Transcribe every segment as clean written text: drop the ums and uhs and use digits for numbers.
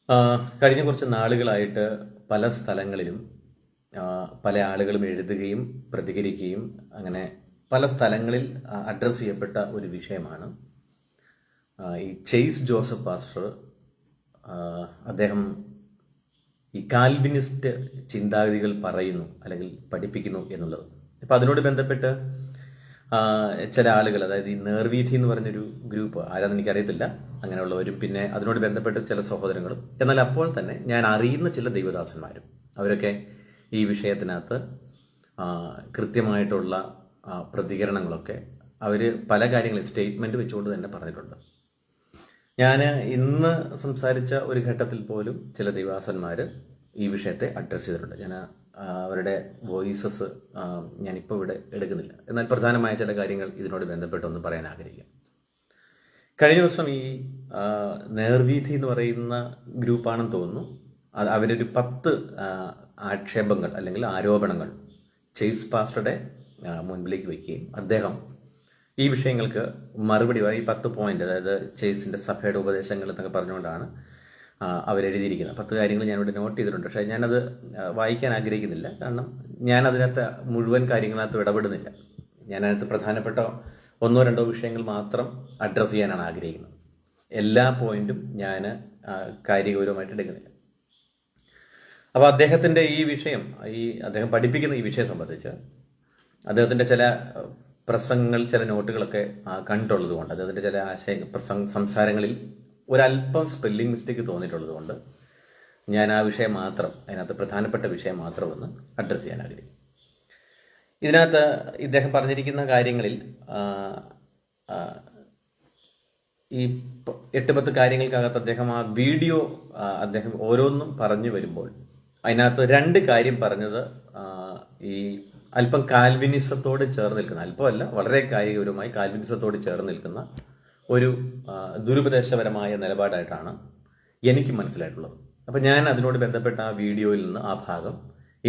കഴിഞ്ഞ കുറച്ച് നാളുകളായിട്ട് പല സ്ഥലങ്ങളിലും പല ആളുകളും എഴുതുകയും പ്രതികരിക്കുകയും അങ്ങനെ പല സ്ഥലങ്ങളിൽ അഡ്രസ്സ് ചെയ്യപ്പെട്ട ഒരു വിഷയമാണ് ഈ ചെയ്സ് ജോസഫ് പാസ്റ്റർ. അദ്ദേഹം ഈ കാൽവിനിസ്റ്റ് ചിന്താഗതികൾ പറയുന്നു അല്ലെങ്കിൽ പഠിപ്പിക്കുന്നു എന്നുള്ളത്. അപ്പം അതിനോട് ബന്ധപ്പെട്ട് ചില ആളുകൾ, അതായത് ഈ നേർവീഥി എന്ന് പറഞ്ഞൊരു ഗ്രൂപ്പ്, ആരാന്ന് എനിക്കറിയത്തില്ല, അങ്ങനെയുള്ളവരും പിന്നെ അതിനോട് ബന്ധപ്പെട്ട് ചില സഹോദരങ്ങളും, എന്നാൽ അപ്പോൾ തന്നെ ഞാൻ അറിയുന്ന ചില ദൈവദാസന്മാരും, അവരൊക്കെ ഈ വിഷയത്തിനകത്ത് കൃത്യമായിട്ടുള്ള പ്രതികരണങ്ങളൊക്കെ അവർ പല കാര്യങ്ങളും സ്റ്റേറ്റ്മെന്റ് വെച്ചുകൊണ്ട് തന്നെ പറഞ്ഞിട്ടുണ്ട്. ഞാൻ ഇന്ന് സംസാരിച്ച ഒരു ഘട്ടത്തിൽ പോലും ചില ദൈവദാസന്മാർ ഈ വിഷയത്തെ അഡ്രസ്സ് ചെയ്തിട്ടുണ്ട്. ഞാൻ അവരുടെ വോയിസസ് ഞാനിപ്പോൾ ഇവിടെ എടുക്കുന്നില്ല, എന്നാൽ പ്രധാനമായ ചില കാര്യങ്ങൾ ഇതിനോട് ബന്ധപ്പെട്ടൊന്ന് പറയാൻ ആഗ്രഹിക്കാം. കഴിഞ്ഞ ദിവസം ഈ നേർവീഥി എന്ന് പറയുന്ന ഗ്രൂപ്പാണെന്ന് തോന്നുന്നു, അവരൊരു 10 ആക്ഷേപങ്ങൾ അല്ലെങ്കിൽ ആരോപണങ്ങൾ ചെയ്സ് പാസ്റ്ററുടെ മുൻപിലേക്ക് വയ്ക്കുകയും അദ്ദേഹം ഈ വിഷയങ്ങൾക്ക് മറുപടി ഈ 10 പോയിന്റ്, അതായത് ചെയ്സിന്റെ സഭയുടെ ഉപദേശങ്ങൾ എന്നൊക്കെ പറഞ്ഞുകൊണ്ടാണ് അവരെഴുതിയിരിക്കുന്നത്. 10 കാര്യങ്ങൾ ഞാനിവിടെ നോട്ട് ചെയ്തിട്ടുണ്ട്. പക്ഷേ ഞാനത് വായിക്കാൻ ആഗ്രഹിക്കുന്നില്ല, കാരണം ഞാൻ അതിനകത്ത് മുഴുവൻ കാര്യങ്ങളകത്ത് ഇടപെടുന്നില്ല. ഞാനതിനകത്ത് പ്രധാനപ്പെട്ട 1-2 വിഷയങ്ങൾ മാത്രം അഡ്രസ്സ് ചെയ്യാനാണ് ആഗ്രഹിക്കുന്നത്. എല്ലാ പോയിന്റും ഞാൻ കാര്യഗൗരവമായിട്ട് എടുക്കുന്നില്ല. അപ്പോൾ അദ്ദേഹത്തിന്റെ ഈ വിഷയം, അദ്ദേഹം പഠിപ്പിക്കുന്ന ഈ വിഷയം സംബന്ധിച്ച് അദ്ദേഹത്തിന്റെ ചില പ്രസംഗങ്ങൾ, ചില നോട്ടുകളൊക്കെ കണ്ടിട്ടുള്ളത് കൊണ്ട്, അദ്ദേഹത്തിന്റെ ചില സംസാരങ്ങളിൽ ഒരല്പം സ്പെല്ലിംഗ് മിസ്റ്റേക്ക് തോന്നിയിട്ടുള്ളത് കൊണ്ട് ഞാൻ ആ വിഷയം മാത്രം, അതിനകത്ത് പ്രധാനപ്പെട്ട വിഷയം മാത്രം ഒന്ന് അഡ്രസ്സ് ചെയ്യാൻ ആഗ്രഹിക്കും. ഇതിനകത്ത് ഇദ്ദേഹം പറഞ്ഞിരിക്കുന്ന കാര്യങ്ങളിൽ ഈ 8-10 കാര്യങ്ങൾക്കകത്ത് അദ്ദേഹം ആ വീഡിയോ അദ്ദേഹം ഓരോന്നും പറഞ്ഞു വരുമ്പോൾ അതിനകത്ത് 2 കാര്യം പറഞ്ഞത് ഈ അല്പം കാൽവിനിസത്തോട് ചേർന്ന് നിൽക്കുന്ന, അല്പമല്ല വളരെ കായികപരമായി കാൽവിനിസത്തോട് ചേർന്ന് നിൽക്കുന്ന ഒരു ദുരുപദേശപരമായ നിലപാടായിട്ടാണ് എനിക്ക് മനസ്സിലായിട്ടുള്ളത്. അപ്പം ഞാൻ അതിനോട് ബന്ധപ്പെട്ട ആ വീഡിയോയിൽ നിന്ന് ആ ഭാഗം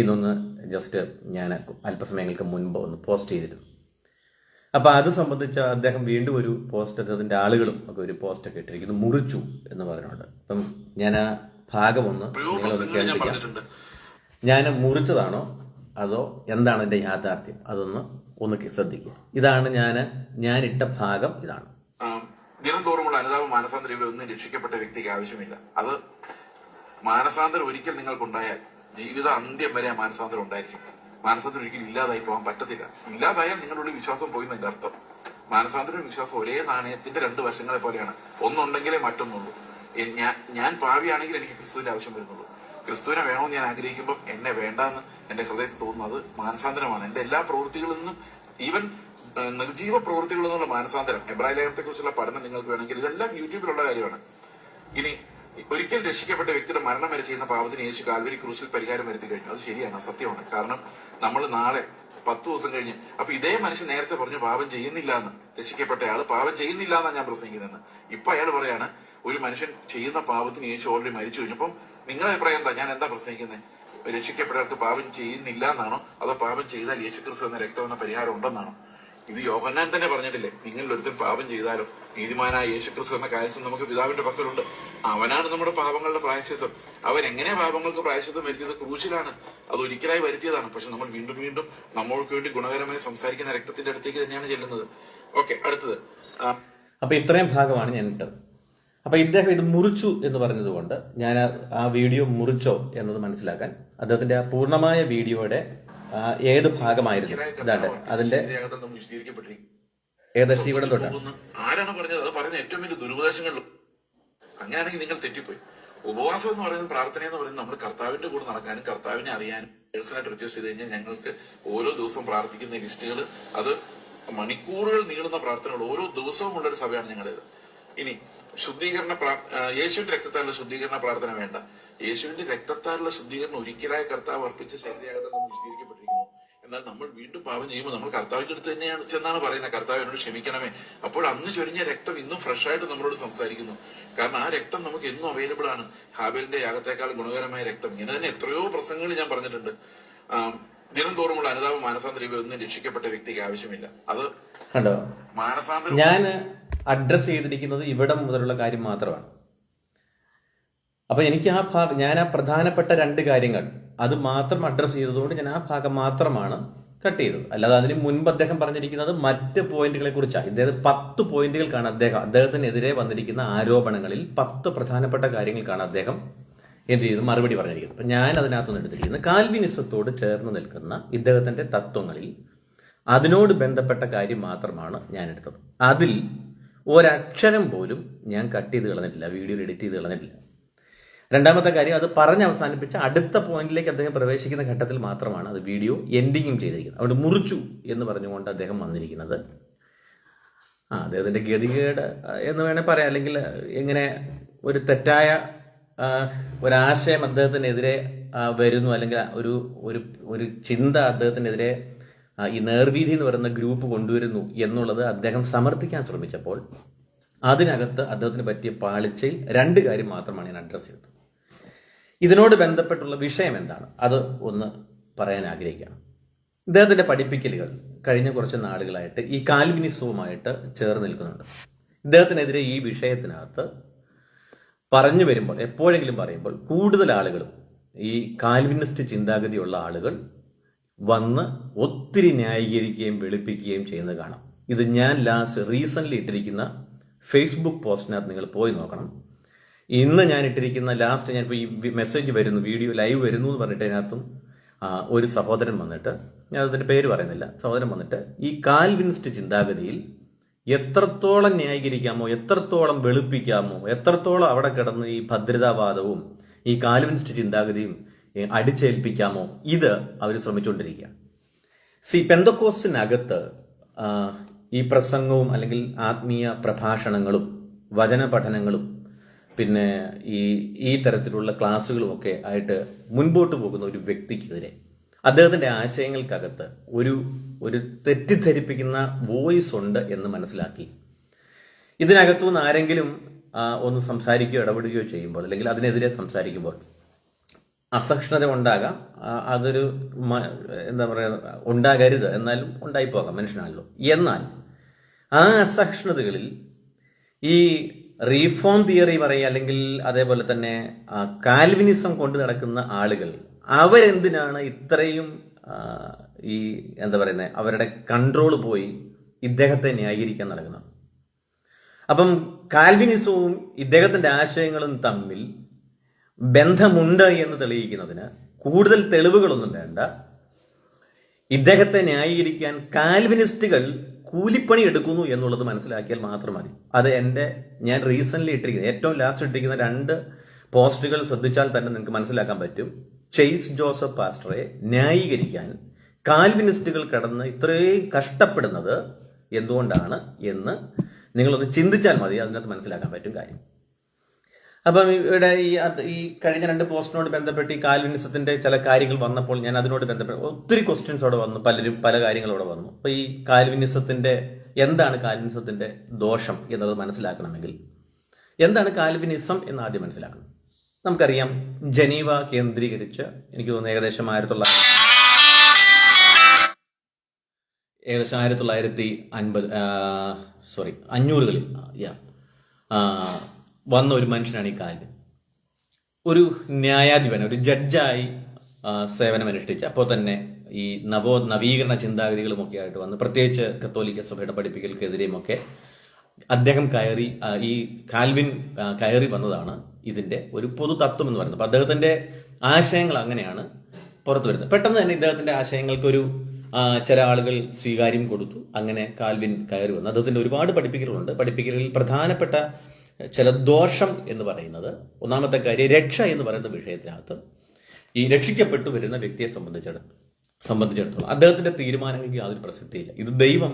ഇന്നൊന്ന് ജസ്റ്റ് ഞാൻ അല്പസമയങ്ങൾക്ക് മുൻപ് ഒന്ന് പോസ്റ്റ് ചെയ്തിരുന്നു. അപ്പം അത് സംബന്ധിച്ച് അദ്ദേഹം വീണ്ടും ഒരു പോസ്റ്റ്, അതിൻ്റെ ആളുകളും ഒക്കെ ഒരു പോസ്റ്റൊക്കെ ഇട്ടിരിക്കുന്നു, മുറിച്ചു എന്ന് പറഞ്ഞുകൊണ്ട്. അപ്പം ഞാൻ ആ ഭാഗം ഒന്ന് നിങ്ങളൊന്ന് കേൾപ്പിക്കാം. ഞാൻ മുറിച്ചതാണോ അതോ എന്താണ് എൻ്റെ യാഥാർത്ഥ്യം, അതൊന്ന് ശ്രദ്ധിക്കുക. ഇതാണ് ഞാൻ ഇട്ട ഭാഗം. ഇതാണ്: ദിനം തോറുമുള്ള അനുതാപ മാനസാന്തരം ഒന്നും രക്ഷിക്കപ്പെട്ട വ്യക്തിക്ക് ആവശ്യമില്ല. അത് മാനസാന്തരം ഒരിക്കൽ നിങ്ങൾക്കുണ്ടായാൽ ജീവിത അന്ത്യം വരെ ആ മാനസാന്തരം ഉണ്ടായിരിക്കും. മാനസാന്തരം ഒരിക്കലും ഇല്ലാതായി പോകാൻ പറ്റത്തില്ല. ഇല്ലാതായാൽ നിങ്ങളുടെ വിശ്വാസം പോയി എന്നതിന്റെ അർത്ഥം. മാനസാന്തരവും വിശ്വാസം ഒരേ നാണയത്തിന്റെ 2 വശങ്ങളെ പോലെയാണ്. ഒന്നുണ്ടെങ്കിലേ മറ്റൊന്നുള്ളൂ. ഞാൻ പാവിയാണെങ്കിൽ എനിക്ക് ക്രിസ്തുവിന്റെ ആവശ്യം വരുന്നുള്ളൂ. ക്രിസ്തുവിനെ വേണമെന്ന് ഞാൻ ആഗ്രഹിക്കുമ്പോൾ എന്നെ വേണ്ടെന്ന് എന്റെ ഹൃദയത്തിൽ തോന്നുന്നത് മാനസാന്തരമാണ്. എന്റെ എല്ലാ പ്രവൃത്തികളിൽ നിന്നും, ഈവൻ നിർജീവ പ്രവൃത്തികളിൽ നിന്നുള്ള മാനസാന്തരം, എബ്രായ ലേഖനത്തെ കുറിച്ചുള്ള പഠനം നിങ്ങൾക്ക് വേണമെങ്കിൽ ഇതെല്ലാം യൂട്യൂബിലുള്ള കാര്യമാണ്. ഇനി ഒരിക്കൽ രക്ഷിക്കപ്പെട്ട വ്യക്തിയുടെ മരണം വരെ ചെയ്യുന്ന പാപത്തിന് യേശു കാൽവരി ക്രൂശിൽ പരിഹാരം വരുത്തി കഴിഞ്ഞു. അത് ശരിയാണ്, സത്യമാണ്. കാരണം നമ്മൾ നാളെ 10 ദിവസം കഴിഞ്ഞ്, അപ്പൊ ഇതേ മനുഷ്യൻ നേരത്തെ പറഞ്ഞു പാപം ചെയ്യുന്നില്ല എന്ന്, രക്ഷിക്കപ്പെട്ട ആള് പാപം ചെയ്യുന്നില്ല എന്നാണ് ഞാൻ പ്രസംഗിക്കുന്നതെന്ന്. ഇപ്പൊ അയാൾ പറയാണ് ഒരു മനുഷ്യൻ ചെയ്യുന്ന പാപത്തിന് യേശു ഓൾറെഡി മരിച്ചു കഴിഞ്ഞപ്പം നിങ്ങളെ അഭിപ്രായം എന്താ? ഞാൻ എന്താ പ്രസംഗിക്കുന്നത്? രക്ഷിക്കപ്പെട്ടവർക്ക് പാപം ചെയ്യുന്നില്ല എന്നാണോ, അതോ പാപം ചെയ്താൽ യേശുക്രിസ്തു എന്ന രക്തം എന്ന പരിഹാരം ഉണ്ടെന്നാണോ? ഇത് യോഹന്നാൻ തന്നെ പറഞ്ഞിട്ടില്ലേ, നിങ്ങളിൽ ഒരുത്തൻ പാപം ചെയ്താലും നീതിമാനായ യേശുക്രിസ്തു എന്ന കാര്യം നമുക്ക് പിതാവിന്റെ പക്കലുണ്ട്. അവനാണ് നമ്മുടെ പാപങ്ങളുടെ പ്രായശ്ചിത്തം. അവൻ എങ്ങനെ പാപങ്ങൾക്ക് പ്രായശ്ചിത്തം വരുത്തിയത്? ക്രൂശിലാണ്. അത് ഒരിക്കലായി വരുത്തിയതാണ്. പക്ഷെ നമ്മൾ വീണ്ടും വീണ്ടും നമ്മൾക്ക് വേണ്ടി ഗുണകരമായി സംസാരിക്കുന്ന രക്തത്തിന്റെ അടുത്തേക്ക് തന്നെയാണ് ചെല്ലുന്നത്. ഓക്കെ, അടുത്തത്. അപ്പൊ ഇത്രയും ഭാഗമാണ് ഞാൻ ഇട്ടത്. അപ്പൊ ഇദ്ദേഹം ഇത് മുറിച്ചു എന്ന് പറഞ്ഞതുകൊണ്ട് ഞാൻ ആ വീഡിയോ മുറിച്ചോ എന്നത് മനസ്സിലാക്കാൻ അദ്ദേഹത്തിന്റെ ആ പൂർണ്ണമായ വീഡിയോയുടെ ഏത് ഭാഗമായിരുന്നു ഇതാണ് അതിന്റെ ഏകദേശം ഇവിടെ തൊട്ടാണ്. ആരാണ് പറഞ്ഞത്? അത് പറയുന്ന ഏറ്റവും വലിയ ദുരുപദേശങ്ങളിലും. അങ്ങനെയാണെങ്കിൽ നിങ്ങൾ തെറ്റിപ്പോയി. ഉപവാസം എന്ന് പറയുന്നത്, പ്രാർത്ഥന എന്ന് പറയുന്നത് നമ്മൾ കർത്താവിന്റെ കൂടെ നടക്കാനും കർത്താവിനെ അറിയാനും പേഴ്സണായിട്ട് റിക്വസ്റ്റ് ചെയ്ത് കഴിഞ്ഞാൽ ഞങ്ങൾക്ക് ഓരോ ദിവസവും പ്രാർത്ഥിക്കുന്ന ലിസ്റ്റുകൾ, അത് മണിക്കൂറുകൾ നീളുന്ന പ്രാർത്ഥനകൾ ഓരോ ദിവസവും ഉള്ള ഒരു സഭയാണ് ഞങ്ങളുടേത്. ഇനി ശുദ്ധീകരണ യേശുവിന്റെ രക്തത്താലുള്ള ശുദ്ധീകരണ പ്രാർത്ഥന വേണ്ട. യേശുവിന്റെ രക്തത്താലുള്ള ശുദ്ധീകരണം ഒരിക്കലായ കർത്താവ് അർപ്പിച്ച ശരീരയാഗത്തെ നമ്മൾ വിശദീകരിക്കപ്പെട്ടിരിക്കുന്നു. എന്നാൽ നമ്മൾ വീണ്ടും പാപം ചെയ്യുമ്പോൾ നമ്മൾ കർത്താവിന്റെ അടുത്ത് തന്നെയാണ് ചെന്നാണ് പറയുന്നത്, കർത്താവ് എന്നോട് ക്ഷമിക്കണമേ. അപ്പോൾ അന്ന് ചൊരിഞ്ഞ രക്തം ഇന്നും ഫ്രഷ് ആയിട്ട് നമ്മളോട് സംസാരിക്കുന്നു. കാരണം ആ രക്തം നമുക്ക് എന്നും അവൈലബിൾ ആണ്. ഹാബേലിന്റെ യാഗത്തെക്കാൾ ഗുണകരമായ രക്തം. ഇങ്ങനെ തന്നെ എത്രയോ പ്രസംഗങ്ങൾ ഞാൻ പറഞ്ഞിട്ടുണ്ട്. ദിനം തോറുമുള്ള അനുതാപ മാനസാന്തരം ഒന്നും രക്ഷിക്കപ്പെട്ട വ്യക്തിക്ക് ആവശ്യമില്ല. അത് കണ്ടോ, ഞാൻ അഡ്രസ് ചെയ്തിരിക്കുന്നത് ഇവിടെ മുതലുള്ള കാര്യം മാത്രമാണ്. അപ്പൊ എനിക്ക് ഞാൻ ആ പ്രധാനപ്പെട്ട 2 കാര്യങ്ങൾ അത് മാത്രം അഡ്രസ്സ് ചെയ്തതുകൊണ്ട് ഞാൻ ആ ഭാഗം മാത്രമാണ് കട്ട് ചെയ്തത്. അല്ലാതെ അതിന് മുൻപ് അദ്ദേഹം പറഞ്ഞിരിക്കുന്നത് മറ്റ് പോയിന്റുകളെ കുറിച്ചാണ്. ഇദ്ദേഹം 10 പോയിന്റുകൾക്കാണ് അദ്ദേഹത്തിനെതിരെ വന്നിരിക്കുന്ന ആരോപണങ്ങളിൽ 10 പ്രധാനപ്പെട്ട കാര്യങ്ങൾക്കാണ് അദ്ദേഹം എന്ത് ചെയ്ത് മറുപടി പറഞ്ഞിരിക്കുന്നത്. അപ്പൊ ഞാൻ അതിനകത്തുനിന്ന് എടുത്തിരിക്കുന്നത് കാൽവിനിസത്തോട് ചേർന്ന് നിൽക്കുന്ന ഇദ്ദേഹത്തിന്റെ തത്വങ്ങളിൽ അതിനോട് ബന്ധപ്പെട്ട കാര്യം മാത്രമാണ് ഞാൻ എടുത്തത്. അതിൽ ഒരക്ഷരം പോലും ഞാൻ കട്ട് ചെയ്ത് കളഞ്ഞിട്ടില്ല, വീഡിയോയിൽ എഡിറ്റ് ചെയ്ത് കളഞ്ഞിട്ടില്ല. രണ്ടാമത്തെ കാര്യം, അത് പറഞ്ഞ് അവസാനിപ്പിച്ച അടുത്ത പോയിന്റിലേക്ക് അദ്ദേഹം പ്രവേശിക്കുന്ന ഘട്ടത്തിൽ മാത്രമാണ് അത് വീഡിയോ എൻഡിങ്ങും ചെയ്തിരിക്കുന്നത്. അവിടെ മുറിച്ചു എന്ന് പറഞ്ഞുകൊണ്ട് അദ്ദേഹം വന്നിരിക്കുന്നത് അദ്ദേഹത്തിന്റെ ഗതികേട് എന്ന് വേണേൽ പറയാം, അല്ലെങ്കിൽ എങ്ങനെ ഒരു തെറ്റായ ഒരാശയം അദ്ദേഹത്തിനെതിരെ വരുന്നു, അല്ലെങ്കിൽ ഒരു ചിന്ത അദ്ദേഹത്തിനെതിരെ ഈ നേർവീതി എന്ന് പറയുന്ന ഗ്രൂപ്പ് കൊണ്ടുവരുന്നു എന്നുള്ളത് അദ്ദേഹം സമർത്ഥിക്കാൻ ശ്രമിച്ചപ്പോൾ അതിനകത്ത് അദ്ദേഹത്തിന് പറ്റിയ പാളിച്ചയിൽ 2 കാര്യം മാത്രമാണ് ഞാൻ അഡ്രസ് ചെയ്തത്. ഇതിനോട് ബന്ധപ്പെട്ടുള്ള വിഷയം എന്താണ് അത് ഒന്ന് പറയാൻ ആഗ്രഹിക്കുകയാണ്. ഇദ്ദേഹത്തിന്റെ പഠിപ്പിക്കലുകൾ കഴിഞ്ഞ കുറച്ച് നാളുകളായിട്ട് ഈ കാൽവിനിസവുമായിട്ട് ചേർന്ന് നിൽക്കുന്നുണ്ട്. ഇദ്ദേഹത്തിനെതിരെ ഈ വിഷയത്തിനകത്ത് പറഞ്ഞു വരുമ്പോൾ, എപ്പോഴെങ്കിലും പറയുമ്പോൾ, കൂടുതൽ ആളുകളും ഈ കാൽവിനിസ്റ്റ് ചിന്താഗതിയുള്ള ആളുകൾ വന്ന് ഒത്തിരി ന്യായീകരിക്കുകയും വെളുപ്പിക്കുകയും ചെയ്യുന്നത് കാണാം. ഇത് ഞാൻ റീസെന്റ് ഇട്ടിരിക്കുന്ന ഫേസ്ബുക്ക് പോസ്റ്റിനകത്ത് നിങ്ങൾ പോയി നോക്കണം. ഇന്ന് ഞാൻ ഇട്ടിരിക്കുന്ന ലാസ്റ്റ്, ഞാനിപ്പോൾ ഈ മെസ്സേജ് വരുന്നു, വീഡിയോ ലൈവ് വരുന്നു എന്ന് പറഞ്ഞിട്ട് അതിനകത്തും ഒരു സഹോദരൻ വന്നിട്ട്, ഞാൻ അതിന്റെ പേര് പറയുന്നില്ല, സഹോദരൻ വന്നിട്ട് ഈ കാൽവിനിസ്റ്റ് ചിന്താഗതിയിൽ എത്രത്തോളം ന്യായീകരിക്കാമോ, എത്രത്തോളം വെളുപ്പിക്കാമോ, എത്രത്തോളം അവിടെ കിടന്ന് ഈ ഭദ്രതാവാദവും ഈ കാൽവിനിസ്റ്റ് ചിന്താഗതിയും അടിച്ചേൽപ്പിക്കാമോ, ഇത് അവർ ശ്രമിച്ചുകൊണ്ടിരിക്കുകയാണ്. പെന്തക്കോസ്റ്റിനകത്ത് ഈ പ്രസംഗവും അല്ലെങ്കിൽ ആത്മീയ പ്രഭാഷണങ്ങളും വചന പഠനങ്ങളും പിന്നെ ഈ തരത്തിലുള്ള ക്ലാസ്സുകളും ഒക്കെ ആയിട്ട് മുൻപോട്ട് പോകുന്ന ഒരു വ്യക്തിക്കെതിരെ അദ്ദേഹത്തിന്റെ ആശയങ്ങൾക്കകത്ത് ഒരു തെറ്റിദ്ധരിപ്പിക്കുന്ന വോയിസ് ഉണ്ട് എന്ന് മനസ്സിലാക്കി ഇതിനകത്തുനിന്ന് ആരെങ്കിലും ഒന്ന് സംസാരിക്കുകയോ ഇടപെടുകയോ ചെയ്യുമ്പോൾ, അല്ലെങ്കിൽ അതിനെതിരെ സംസാരിക്കുമ്പോൾ അസഹിഷ്ണുത ഉണ്ടാകാം. അതൊരു എന്താ പറയുക, ഉണ്ടാകരുത്, എന്നാലും ഉണ്ടായിപ്പോകാം, മനുഷ്യനാണല്ലോ. എന്നാൽ ആ അസഹിഷ്ണുതകളിൽ ഈ റീഫോം തിയറി പറയുക, അല്ലെങ്കിൽ അതേപോലെ തന്നെ കാൽവിനിസം കൊണ്ട് നടക്കുന്ന ആളുകൾ അവരെന്തിനാണ് ഇത്രയും ഈ എന്താ പറയുന്നത്, അവരുടെ കൺട്രോൾ പോയി ഇദ്ദേഹത്തെ ന്യായീകരിക്കാൻ നടക്കുന്നത്? അപ്പം കാൽവിനിസവും ഇദ്ദേഹത്തിന്റെ ആശയങ്ങളും തമ്മിൽ ബന്ധമുണ്ട് എന്ന് തെളിയിക്കുന്നതിന് കൂടുതൽ തെളിവുകളൊന്നും വേണ്ട. ഇദ്ദേഹത്തെ ന്യായീകരിക്കാൻ കാൽവിനിസ്റ്റുകൾ കൂലിപ്പണി എടുക്കുന്നു എന്നുള്ളത് മനസ്സിലാക്കിയാൽ മാത്രം മതി. അത് ഞാൻ റീസെന്റ് ഇട്ടിരിക്കുന്ന ഏറ്റവും ലാസ്റ്റ് ഇട്ടിരിക്കുന്ന 2 പോസ്റ്റുകൾ ശ്രദ്ധിച്ചാൽ തന്നെ നിങ്ങൾക്ക് മനസ്സിലാക്കാൻ പറ്റും. ചെയ്സ് ജോസഫ് പാസ്റ്ററെ ന്യായീകരിക്കാൻ കാൽവിനിസ്റ്റുകൾ കടന്ന് ഇത്രയും കഷ്ടപ്പെടുന്നത് എന്തുകൊണ്ടാണ് എന്ന് നിങ്ങളൊന്ന് ചിന്തിച്ചാൽ മതി, അതിനകത്ത് മനസ്സിലാക്കാൻ പറ്റും കാര്യം. അപ്പം ഇവിടെ ഈ കഴിഞ്ഞ 2 പോസ്റ്റിനോട് ബന്ധപ്പെട്ട് ഈ കാൽവിനിസത്തിന്റെ ചില കാര്യങ്ങൾ വന്നപ്പോൾ ഞാൻ അതിനോട് ബന്ധപ്പെട്ട് ഒത്തിരി ക്വസ്റ്റ്യൻസ് അവിടെ വന്നു, പല കാര്യങ്ങളും അവിടെ വന്നു. അപ്പൊ ഈ എന്താണ് കാൽവിനിസത്തിന്റെ ദോഷം എന്നത് മനസ്സിലാക്കണമെങ്കിൽ എന്താണ് കാൽവിനിസം എന്ന് ആദ്യം മനസ്സിലാക്കണം. നമുക്കറിയാം, ജനീവ കേന്ദ്രീകരിച്ച് എനിക്ക് തോന്നുന്നു ഏകദേശം 500കളിൽ വന്ന ഒരു മനുഷ്യനാണ് ഈ കാൽവിൻ. ഒരു ന്യായാധിപൻ, ഒരു ജഡ്ജായി സേവനമനുഷ്ഠിച്ച് അപ്പോൾ തന്നെ ഈ നവീകരണ ചിന്താഗതികളുമൊക്കെ ആയിട്ട് വന്ന്, പ്രത്യേകിച്ച് കത്തോലിക്ക സഭയുടെ പഠിപ്പിക്കൽക്കെതിരെയുമൊക്കെ അദ്ദേഹം ഈ കാൽവിൻ കയറി വന്നതാണ് ഇതിന്റെ ഒരു പൊതു തത്വം എന്ന് പറയുന്നത്. അപ്പൊ അദ്ദേഹത്തിന്റെ ആശയങ്ങൾ അങ്ങനെയാണ് പുറത്തു വരുന്നത്. പെട്ടെന്ന് തന്നെ ഇദ്ദേഹത്തിന്റെ ആശയങ്ങൾക്കൊരു ചില ആളുകൾ സ്വീകാര്യം കൊടുത്തു. അങ്ങനെ കാൽവിൻ കയറി വന്നു. അദ്ദേഹത്തിന്റെ ഒരുപാട് പഠിപ്പിക്കലുകളുണ്ട്. പഠിപ്പിക്കലിൽ പ്രധാനപ്പെട്ട ചില ദോഷം എന്ന് പറയുന്നത്, ഒന്നാമത്തെ കാര്യം, രക്ഷ എന്ന് പറയുന്ന വിഷയത്തിനകത്ത് ഈ രക്ഷിക്കപ്പെട്ടു വരുന്ന വ്യക്തിയെ സംബന്ധിച്ചിടത്തോളം അദ്ദേഹത്തിന്റെ തീരുമാനങ്ങൾക്ക് യാതൊരു പ്രസക്തിയില്ല. ഇത് ദൈവം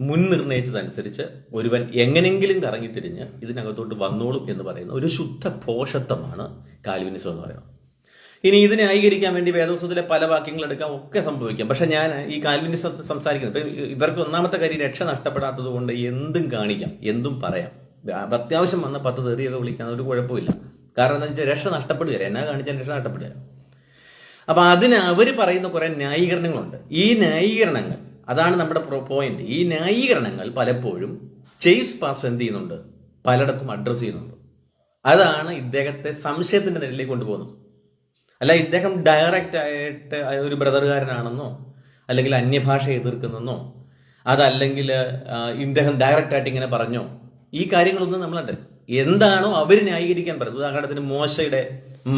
മുൻനിർണയിച്ചതനുസരിച്ച് ഒരുവൻ എങ്ങനെങ്കിലും കറങ്ങിത്തിരിഞ്ഞ് ഇതിനകത്തോട്ട് വന്നോളും എന്ന് പറയുന്ന ഒരു ശുദ്ധ പോഷത്വമാണ് കാൽവിനിസം എന്ന് പറയുന്നത്. ഇനി ഇതിനെ ന്യായീകരിക്കാൻ വേണ്ടി വേദപുസ്തകത്തിലെ പല വാക്യങ്ങൾ എടുക്കാം, ഒക്കെ സംഭവിക്കാം. പക്ഷെ ഞാൻ ഈ കാൽവിനിസത്തെ സംസാരിക്കുന്നത്, ഇപ്പൊ ഇവർക്ക് ഒന്നാമത്തെ കാര്യം രക്ഷ നഷ്ടപ്പെടാത്തത് കൊണ്ട് എന്തും കാണിക്കാം, എന്തും പറയാം. അത്യാവശ്യം വന്ന 10 തെറിയൊക്കെ വിളിക്കാൻ ഒരു കുഴപ്പമില്ല. കാരണം എന്താ വെച്ചാൽ രക്ഷ നഷ്ടപ്പെടുകയില്ല, എന്നാ കാണിച്ചാൽ രക്ഷ നഷ്ടപ്പെടുകയില്ല. അപ്പൊ അതിന് അവര് പറയുന്ന കുറെ ന്യായീകരണങ്ങളുണ്ട്. ഈ ന്യായീകരണങ്ങൾ, അതാണ് നമ്മുടെ പോയിന്റ്. ഈ ന്യായീകരണങ്ങൾ പലപ്പോഴും ചെയ്സ് പാസ് എന്ത് ചെയ്യുന്നുണ്ട്, പലയിടത്തും അഡ്രസ് ചെയ്യുന്നുണ്ട്. അതാണ് ഇദ്ദേഹത്തെ സംശയത്തിന്റെ നിലയിലേക്ക് കൊണ്ടുപോകുന്നത്. അല്ല ഇദ്ദേഹം ഡയറക്റ്റ് ആയിട്ട് ഒരു ബ്രദറുകാരനാണെന്നോ അല്ലെങ്കിൽ അന്യഭാഷ എതിർക്കുന്നെന്നോ അതല്ലെങ്കിൽ ഇദ്ദേഹം ഡയറക്റ്റ് ആയിട്ട് ഇങ്ങനെ പറഞ്ഞോ, ഈ കാര്യങ്ങളൊന്നും നമ്മളുണ്ട്. എന്താണോ അവർ ന്യായീകരിക്കാൻ പറയുന്നത്. ഉദാഹരണത്തിന് മോശയുടെ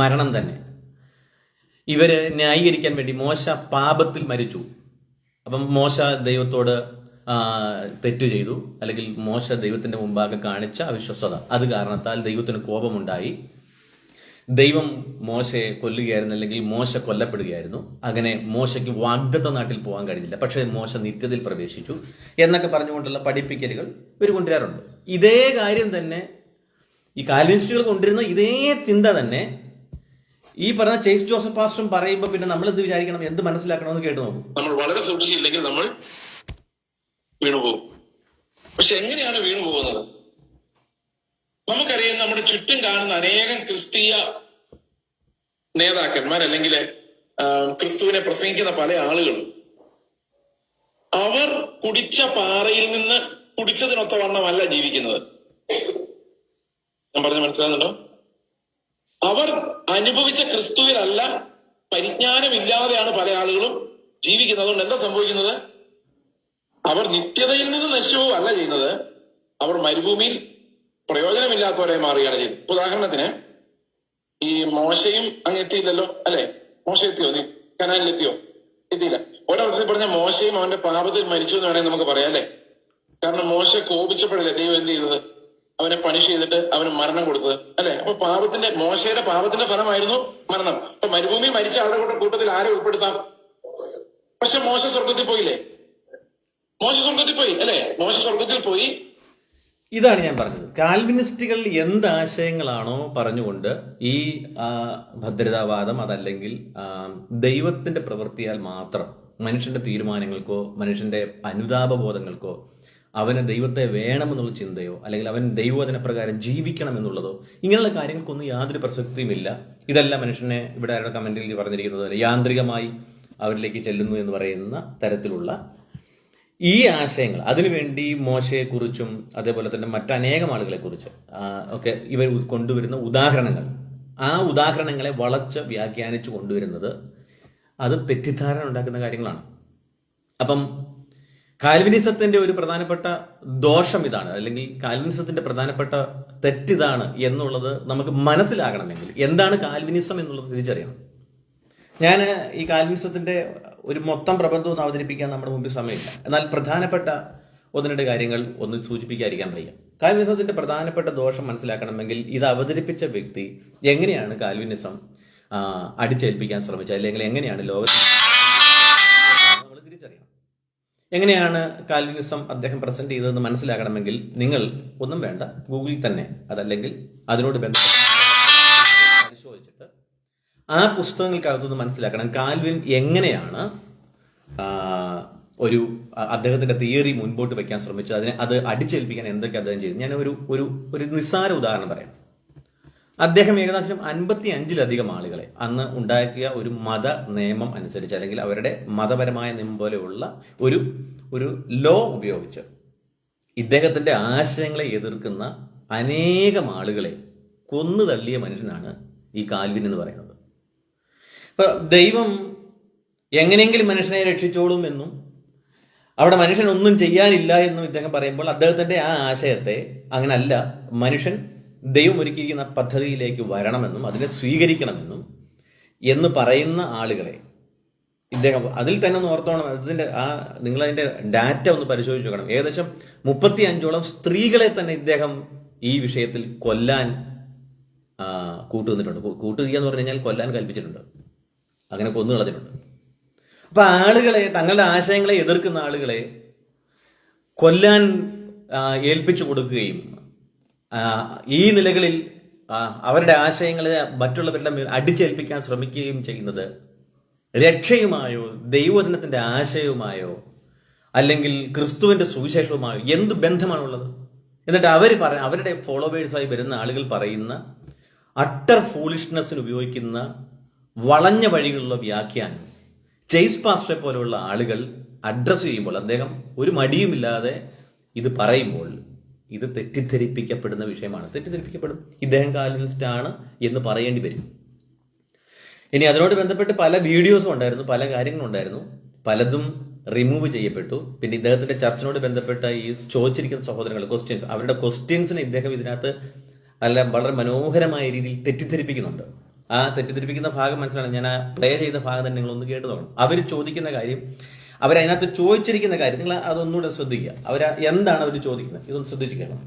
മരണം തന്നെ ഇവര് ന്യായീകരിക്കാൻ വേണ്ടി മോശ പാപത്തിൽ മരിച്ചു, അപ്പം മോശ ദൈവത്തോട് തെറ്റ് ചെയ്തു, അല്ലെങ്കിൽ മോശ ദൈവത്തിന്റെ മുമ്പാകെ കാണിച്ച അവിശ്വസ്തത, അത് കാരണത്താൽ ദൈവത്തിന് കോപമുണ്ടായി, ദൈവം മോശയെ കൊല്ലുകയായിരുന്നു, അല്ലെങ്കിൽ മോശ കൊല്ലപ്പെടുകയായിരുന്നു. അങ്ങനെ മോശയ്ക്ക് വാഗ്ദത്ത നാട്ടിൽ പോകാൻ കഴിഞ്ഞില്ല, പക്ഷേ മോശ നിത്യതയിൽ പ്രവേശിച്ചു എന്നൊക്കെ പറഞ്ഞുകൊണ്ടുള്ള പഠിപ്പിക്കലുകൾ ഇവർ കൊണ്ടുവരാറുണ്ട്. ഇതേ കാര്യം തന്നെ ഈ കാൽവിനിസ്റ്റുകൾ കൊണ്ടുവരുന്ന ഇതേ ചിന്ത തന്നെ ഈ പറഞ്ഞ ചേസ് ജോസഫ് പാസ്റ്ററും പറയുമ്പോൾ പിന്നെ നമ്മൾ എന്ത് വിചാരിക്കണം, എന്ത് മനസ്സിലാക്കണമെന്ന് കേട്ട് നോക്കും. നമ്മൾ വളരെ സൂക്ഷിച്ചില്ലെങ്കിൽ നമ്മൾ വീണുപോകും. പക്ഷെ എങ്ങനെയാണ് വീണുപോകുന്നത്? നമുക്കറിയാം, നമ്മുടെ ചുറ്റും കാണുന്ന അനേകം ക്രിസ്തീയ നേതാക്കന്മാർ അല്ലെങ്കിൽ ക്രിസ്തുവിനെ പ്രസംഗിക്കുന്ന പല ആളുകളും അവർ കുടിച്ച പാറയിൽ നിന്ന് കുടിച്ചതിനൊത്തവണ്ണമല്ല ജീവിക്കുന്നത്. ഞാൻ പറഞ്ഞ മനസ്സിലാകുന്നുണ്ടോ? അവർ അനുഭവിച്ച ക്രിസ്തുവിലല്ല, പരിജ്ഞാനമില്ലാതെയാണ് പല ആളുകളും ജീവിക്കുന്നത്. അതുകൊണ്ട് എന്താ സംഭവിക്കുന്നത്? അവർ നിത്യതയിൽ നിന്ന് നശിച്ചുപോകല്ല ചെയ്യുന്നത്, അവർ മരുഭൂമിയിൽ പ്രയോജനമില്ലാത്തവരെ മാറുകയാണ് ചെയ്യുന്നത്. ഉദാഹരണത്തിന് ഈ മോശയും അങ്ങ് എത്തിയില്ലല്ലോ, അല്ലെ? മോശ എത്തിയോ? നീ കനാനിലെത്തിയോ? എത്തിയില്ല. ഒരർത്ഥത്തിൽ പറഞ്ഞ മോശയും അവന്റെ പാപത്തിൽ മരിച്ചു എന്ന് വേണമെങ്കിൽ നമുക്ക് പറയാം, അല്ലെ? കാരണം മോശ കോപിച്ചപ്പോഴല്ലേ ദൈവം എന്ത് ചെയ്തത്? അവനെ പണിഷ് ചെയ്തിട്ട് അവന് മരണം കൊടുത്തത്, അല്ലെ? അപ്പൊ മോശയുടെ പാപത്തിന്റെ ഫലമായിരുന്നു മരണം. അപ്പൊ മരുഭൂമിയിൽ മരിച്ച ആളുടെ കൂട്ടത്തിൽ ആരെ ഉൾപ്പെടുത്താം? പക്ഷെ മോശ സ്വർഗത്തിൽ പോയില്ലേ? മോശ സ്വർഗത്തിൽ പോയി, അല്ലെ? മോശ സ്വർഗത്തിൽ പോയി. ഇതാണ് ഞാൻ പറഞ്ഞത്. കാൽവിനിസ്റ്റുകൾ എന്ത് ആശയങ്ങളാണോ പറഞ്ഞുകൊണ്ട് ഈ ഭദ്രതാവാദം, അതല്ലെങ്കിൽ ദൈവത്തിന്റെ പ്രവൃത്തിയാൽ മാത്രം മനുഷ്യന്റെ തീരുമാനങ്ങൾക്കോ മനുഷ്യന്റെ അനുതാപബോധങ്ങൾക്കോ അവന് ദൈവത്തെ വേണമെന്നുള്ള ചിന്തയോ അല്ലെങ്കിൽ അവൻ ദൈവവചന പ്രകാരം ജീവിക്കണം എന്നുള്ളതോ ഇങ്ങനെയുള്ള കാര്യങ്ങൾക്കൊന്നും യാതൊരു പ്രസക്തിയുമില്ല. ഇതെല്ലാം മനുഷ്യനെ ഇവിടെ ആരുടെ കമന്റിൽ പറഞ്ഞിരിക്കുന്നത് യാന്ത്രികമായി അവരിലേക്ക് ചെല്ലുന്നു എന്ന് പറയുന്ന തരത്തിലുള്ള ഈ ആശയങ്ങൾ, അതിനുവേണ്ടി മോശയെക്കുറിച്ചും അതേപോലെ തന്നെ മറ്റനേകം ആളുകളെ കുറിച്ച് ഒക്കെ ഇവർ കൊണ്ടുവരുന്ന ഉദാഹരണങ്ങൾ, ആ ഉദാഹരണങ്ങളെ വളച്ച് വ്യാഖ്യാനിച്ചു കൊണ്ടുവരുന്നത് അത് തെറ്റിദ്ധാരണ ഉണ്ടാക്കുന്ന കാര്യങ്ങളാണ്. അപ്പം കാൽവിനിസത്തിന്റെ ഒരു പ്രധാനപ്പെട്ട ദോഷം ഇതാണ്, അല്ലെങ്കിൽ കാൽവിനിസത്തിന്റെ പ്രധാനപ്പെട്ട തെറ്റിതാണ് എന്നുള്ളത് നമുക്ക് മനസ്സിലാകണമെങ്കിൽ എന്താണ് കാൽവിനിസം എന്നുള്ളത് തിരിച്ചറിയണം. ഞാൻ ഈ കാൽവിനിസത്തിന്റെ ഒരു മൊത്തം പ്രബന്ധം അവതരിപ്പിക്കാൻ നമ്മുടെ മുമ്പിൽ സമയമില്ല. എന്നാൽ പ്രധാനപ്പെട്ട ഒന്ന് രണ്ട് കാര്യങ്ങൾ ഒന്ന് സൂചിപ്പിക്കാതിരിക്കാൻ വയ്യ. കാൽവിനിസത്തിന്റെ പ്രധാനപ്പെട്ട ദോഷം മനസ്സിലാക്കണമെങ്കിൽ ഇത് അവതരിപ്പിച്ച വ്യക്തി എങ്ങനെയാണ് കാൽവിനിസം അടിച്ചേൽപ്പിക്കാൻ ശ്രമിച്ചത്, അല്ലെങ്കിൽ എങ്ങനെയാണ് ലോകത്തിൽ നമ്മൾ തിരിച്ചറിയണം. എങ്ങനെയാണ് കാൽവിനിസം അദ്ദേഹം പ്രസന്റ് ചെയ്തതെന്ന് മനസ്സിലാക്കണമെങ്കിൽ നിങ്ങൾ ഒന്നും വേണ്ട, ഗൂഗിളിൽ തന്നെ അതല്ലെങ്കിൽ അതിനോട് ബന്ധപ്പെട്ട പരിശോധിച്ചിട്ട് ആ പുസ്തകങ്ങൾക്കകത്തുനിന്ന് മനസ്സിലാക്കണം കാൽവിൻ എങ്ങനെയാണ് അദ്ദേഹത്തിന്റെ തിയറി മുൻപോട്ട് വയ്ക്കാൻ ശ്രമിച്ചത്, അത് അടിച്ചേൽപ്പിക്കാൻ എന്തൊക്കെ അദ്ദേഹം ചെയ്തു. ഞാൻ ഒരു നിസ്സാര ഉദാഹരണം പറയാം. അദ്ദേഹം ഏകദേശം 55-ലധികം ആളുകളെ അന്ന് ഉണ്ടാക്കിയ ഒരു മത നിയമം അനുസരിച്ച്, അല്ലെങ്കിൽ അവരുടെ മതപരമായ നിയമം പോലെയുള്ള ഒരു ലോ ഉപയോഗിച്ച് ഇദ്ദേഹത്തിന്റെ ആശയങ്ങളെ എതിർക്കുന്ന അനേകം ആളുകളെ കൊന്നു തള്ളിയ മനുഷ്യനാണ് ഈ കാൽവിൻ എന്ന് പറയുന്നത്. ഇപ്പൊ ദൈവം എങ്ങനെയെങ്കിലും മനുഷ്യനെ രക്ഷിച്ചോളും എന്നും അവിടെ മനുഷ്യൻ ഒന്നും ചെയ്യാനില്ല എന്നും ഇദ്ദേഹം പറയുമ്പോൾ അദ്ദേഹത്തിന്റെ ആ ആശയത്തെ അങ്ങനല്ല, മനുഷ്യൻ ദൈവം ഒരുക്കിയിരിക്കുന്ന പദ്ധതിയിലേക്ക് വരണമെന്നും അതിനെ സ്വീകരിക്കണമെന്നും എന്ന് പറയുന്ന ആളുകളെ ഇദ്ദേഹം അതിൽ തന്നെ ഒന്ന് ഓർത്തോണം. നിങ്ങളതിന്റെ ഡാറ്റ ഒന്ന് പരിശോധിച്ച് നോക്കണം. ഏകദേശം 35ഓളം സ്ത്രീകളെ തന്നെ ഇദ്ദേഹം ഈ വിഷയത്തിൽ കൊല്ലാൻ കൂട്ടുനിന്നിട്ടുണ്ട്. കൂട്ടുക എന്ന് പറഞ്ഞു കഴിഞ്ഞാൽ കൊല്ലാൻ കൽപ്പിച്ചിട്ടുണ്ട്, അങ്ങനെ കൊന്നു കളഞ്ഞിട്ടുണ്ട്. അപ്പൊ ആളുകളെ, തങ്ങളുടെ ആശയങ്ങളെ എതിർക്കുന്ന ആളുകളെ കൊല്ലാൻ ഏൽപ്പിച്ചു കൊടുക്കുകയും ഈ നിലകളിൽ അവരുടെ ആശയങ്ങളെ മറ്റുള്ളവരുടെ മേൽ അടിച്ചേൽപ്പിക്കാൻ ശ്രമിക്കുകയും ചെയ്യുന്നത് രക്ഷയുമായോ ദൈവവചനത്തിന്റെ ആശയവുമായോ അല്ലെങ്കിൽ ക്രിസ്തുവിന്റെ സുവിശേഷവുമായോ എന്ത് ബന്ധമാണുള്ളത്? എന്നിട്ട് അവരുടെ ഫോളോവേഴ്സായി വരുന്ന ആളുകൾ പറയുന്ന അട്ടർ ഫൂളിഷ്നെസ്സിന് ഉപയോഗിക്കുന്ന വളഞ്ഞ വഴികളുള്ള വ്യാഖ്യാനം ചേസ് പാസ്റ്ററെ പോലെയുള്ള ആളുകൾ അഡ്രസ് ചെയ്യുമ്പോൾ, അദ്ദേഹം ഒരു മടിയുമില്ലാതെ ഇത് പറയുമ്പോൾ ഇത് തെറ്റിദ്ധരിപ്പിക്കപ്പെടുന്ന വിഷയമാണ്. തെറ്റിദ്ധരിപ്പിക്കപ്പെടും. ഇദ്ദേഹം കാൽവിനിസ്റ്റ് ആണ് എന്ന് പറയേണ്ടി വരും. ഇനി അതിനോട് ബന്ധപ്പെട്ട് പല വീഡിയോസും ഉണ്ടായിരുന്നു, പല കാര്യങ്ങളും ഉണ്ടായിരുന്നു, പലതും റിമൂവ് ചെയ്യപ്പെട്ടു. പിന്നെ ഇദ്ദേഹത്തിന്റെ ചർച്ചിനോട് ബന്ധപ്പെട്ട ഈ ചോദിച്ചിരിക്കുന്ന സഹോദരങ്ങൾ ക്വസ്റ്റ്യൻസ്, അവരുടെ ക്വസ്റ്റ്യൻസിനെ ഇദ്ദേഹം ഇതിനകത്ത് വളരെ മനോഹരമായ രീതിയിൽ തെറ്റിദ്ധരിപ്പിക്കുന്നുണ്ട്. ആ തെറ്റിദ്ധരിപ്പിക്കുന്ന ഭാഗം മനസ്സിലാണ്. ഞാൻ ആ പ്ലേ ചെയ്ത ഭാഗം തന്നെ നിങ്ങളൊന്ന് കേട്ട് നോക്കണം. അവർ ചോദിക്കുന്ന കാര്യം, അവരതിനകത്ത് ചോദിച്ചിരിക്കുന്ന കാര്യം നിങ്ങൾ അതൊന്നുകൂടെ ശ്രദ്ധിക്കുക. എന്താണ് അവർ ചോദിക്കുന്നത്, ഇതൊന്ന് ശ്രദ്ധിച്ചു കേൾക്കണം.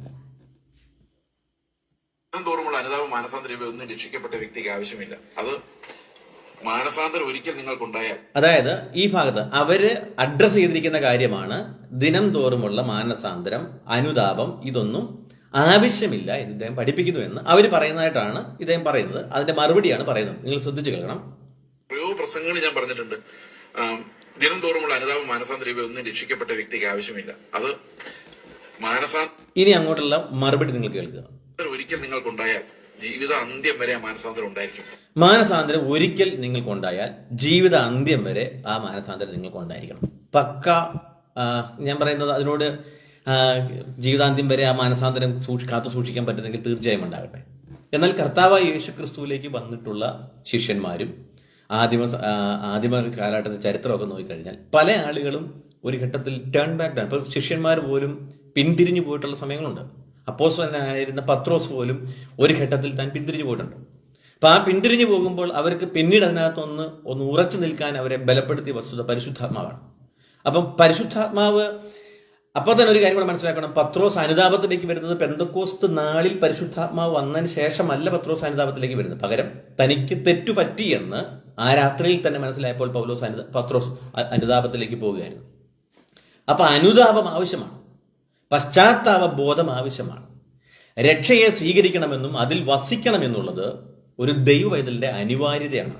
തോറുമുള്ള അനുതാപം മാനസാന്തരം ഒന്നും രക്ഷിക്കപ്പെട്ട വ്യക്തിക്ക് ആവശ്യമില്ല. അത് മാനസാന്തരം ഒരിക്കൽ നിങ്ങൾക്കുണ്ടായാൽ, അതായത് ഈ ഭാഗത്ത് അവര് അഡ്രസ് ചെയ്തിരിക്കുന്ന കാര്യമാണ് ദിനം തോറുമുള്ള മാനസാന്തരം, അനുതാപം, ഇതൊന്നും ആവശ്യമില്ല എന്ന് ഇദ്ദേഹം പഠിപ്പിക്കുന്നു എന്ന് അവർ പറയുന്നതായിട്ടാണ് ഇദ്ദേഹം പറയുന്നത്. അതിന്റെ മറുപടിയാണ് പറയുന്നത്. നിങ്ങൾ ശ്രദ്ധിച്ചു കേൾക്കണം. എത്രയോ പ്രസംഗങ്ങൾ ഞാൻ പറഞ്ഞിട്ടുണ്ട്. ദിനം തോറുമുള്ള അനുതാപം മാനസാന്തരം ഒന്നും രക്ഷിക്കപ്പെട്ട വ്യക്തിക്ക് ആവശ്യമില്ല. അത് ഇനി അങ്ങോട്ടുള്ള മറുപടി നിങ്ങൾ കേൾക്കുക. ഒരിക്കൽ നിങ്ങൾക്കുണ്ടായാൽ ജീവിത അന്ത്യം വരെ ആ മാനസാന്തരം ഉണ്ടായിരിക്കും. മാനസാന്തരം ഒരിക്കൽ നിങ്ങൾക്കുണ്ടായാൽ ജീവിത അന്ത്യം വരെ ആ മാനസാന്തരം നിങ്ങൾക്കുണ്ടായിരിക്കണം. പക്ക ഞാൻ പറയുന്നത് അതിനോട് ജീവിതാന്ത്യം വരെ ആ മാനസാന്തരം കാത്തു സൂക്ഷിക്കാൻ പറ്റുന്നെങ്കിൽ തീർച്ചയായും ഉണ്ടാകട്ടെ. എന്നാൽ കർത്താവായ യേശു ക്രിസ്തുവിലേക്ക് വന്നിട്ടുള്ള ശിഷ്യന്മാരും ആദിമ കാലഘട്ടത്തെ ചരിത്രമൊക്കെ നോക്കിക്കഴിഞ്ഞാൽ പല ആളുകളും ഒരു ഘട്ടത്തിൽ ടേൺ ബാക്ക് ആണ്. ഇപ്പൊ ശിഷ്യന്മാർ പോലും പിന്തിരിഞ്ഞു പോയിട്ടുള്ള സമയങ്ങളുണ്ട്. അപ്പോസ്തലനായിരുന്ന പത്രോസ് പോലും ഒരു ഘട്ടത്തിൽ താൻ പിന്തിരിഞ്ഞു പോയിട്ടുണ്ട്. അപ്പൊ ആ പിന്തിരിഞ്ഞു പോകുമ്പോൾ അവർക്ക് പിന്നീട് അതിനകത്തൊന്ന് ഉറച്ചു നിൽക്കാൻ അവരെ ബലപ്പെടുത്തിയ വസ്തുത പരിശുദ്ധാത്മാവാണ്. അപ്പം പരിശുദ്ധാത്മാവ്, അപ്പോൾ തന്നെ ഒരു കാര്യം കൂടെ മനസ്സിലാക്കണം. പത്രോസ് അനുതാപത്തിലേക്ക് വരുന്നത് പെന്തക്കോസ്ത് നാളിൽ പരിശുദ്ധാത്മാവ് വന്നതിന് ശേഷമല്ല പത്രോസ് അനുതാപത്തിലേക്ക് വരുന്നത്. പകരം തനിക്ക് തെറ്റുപറ്റിയെന്ന് ആ രാത്രിയിൽ തന്നെ മനസ്സിലായപ്പോൾ പത്രോസ് അനുതാപത്തിലേക്ക് പോവുകയായിരുന്നു. അപ്പൊ അനുതാപം ആവശ്യമാണ്, പശ്ചാത്താപ ബോധം ആവശ്യമാണ്. രക്ഷയെ സ്വീകരിക്കണമെന്നും അതിൽ വസിക്കണമെന്നുള്ളത് ഒരു ദൈവവൈതലിന്റെ അനിവാര്യതയാണ്.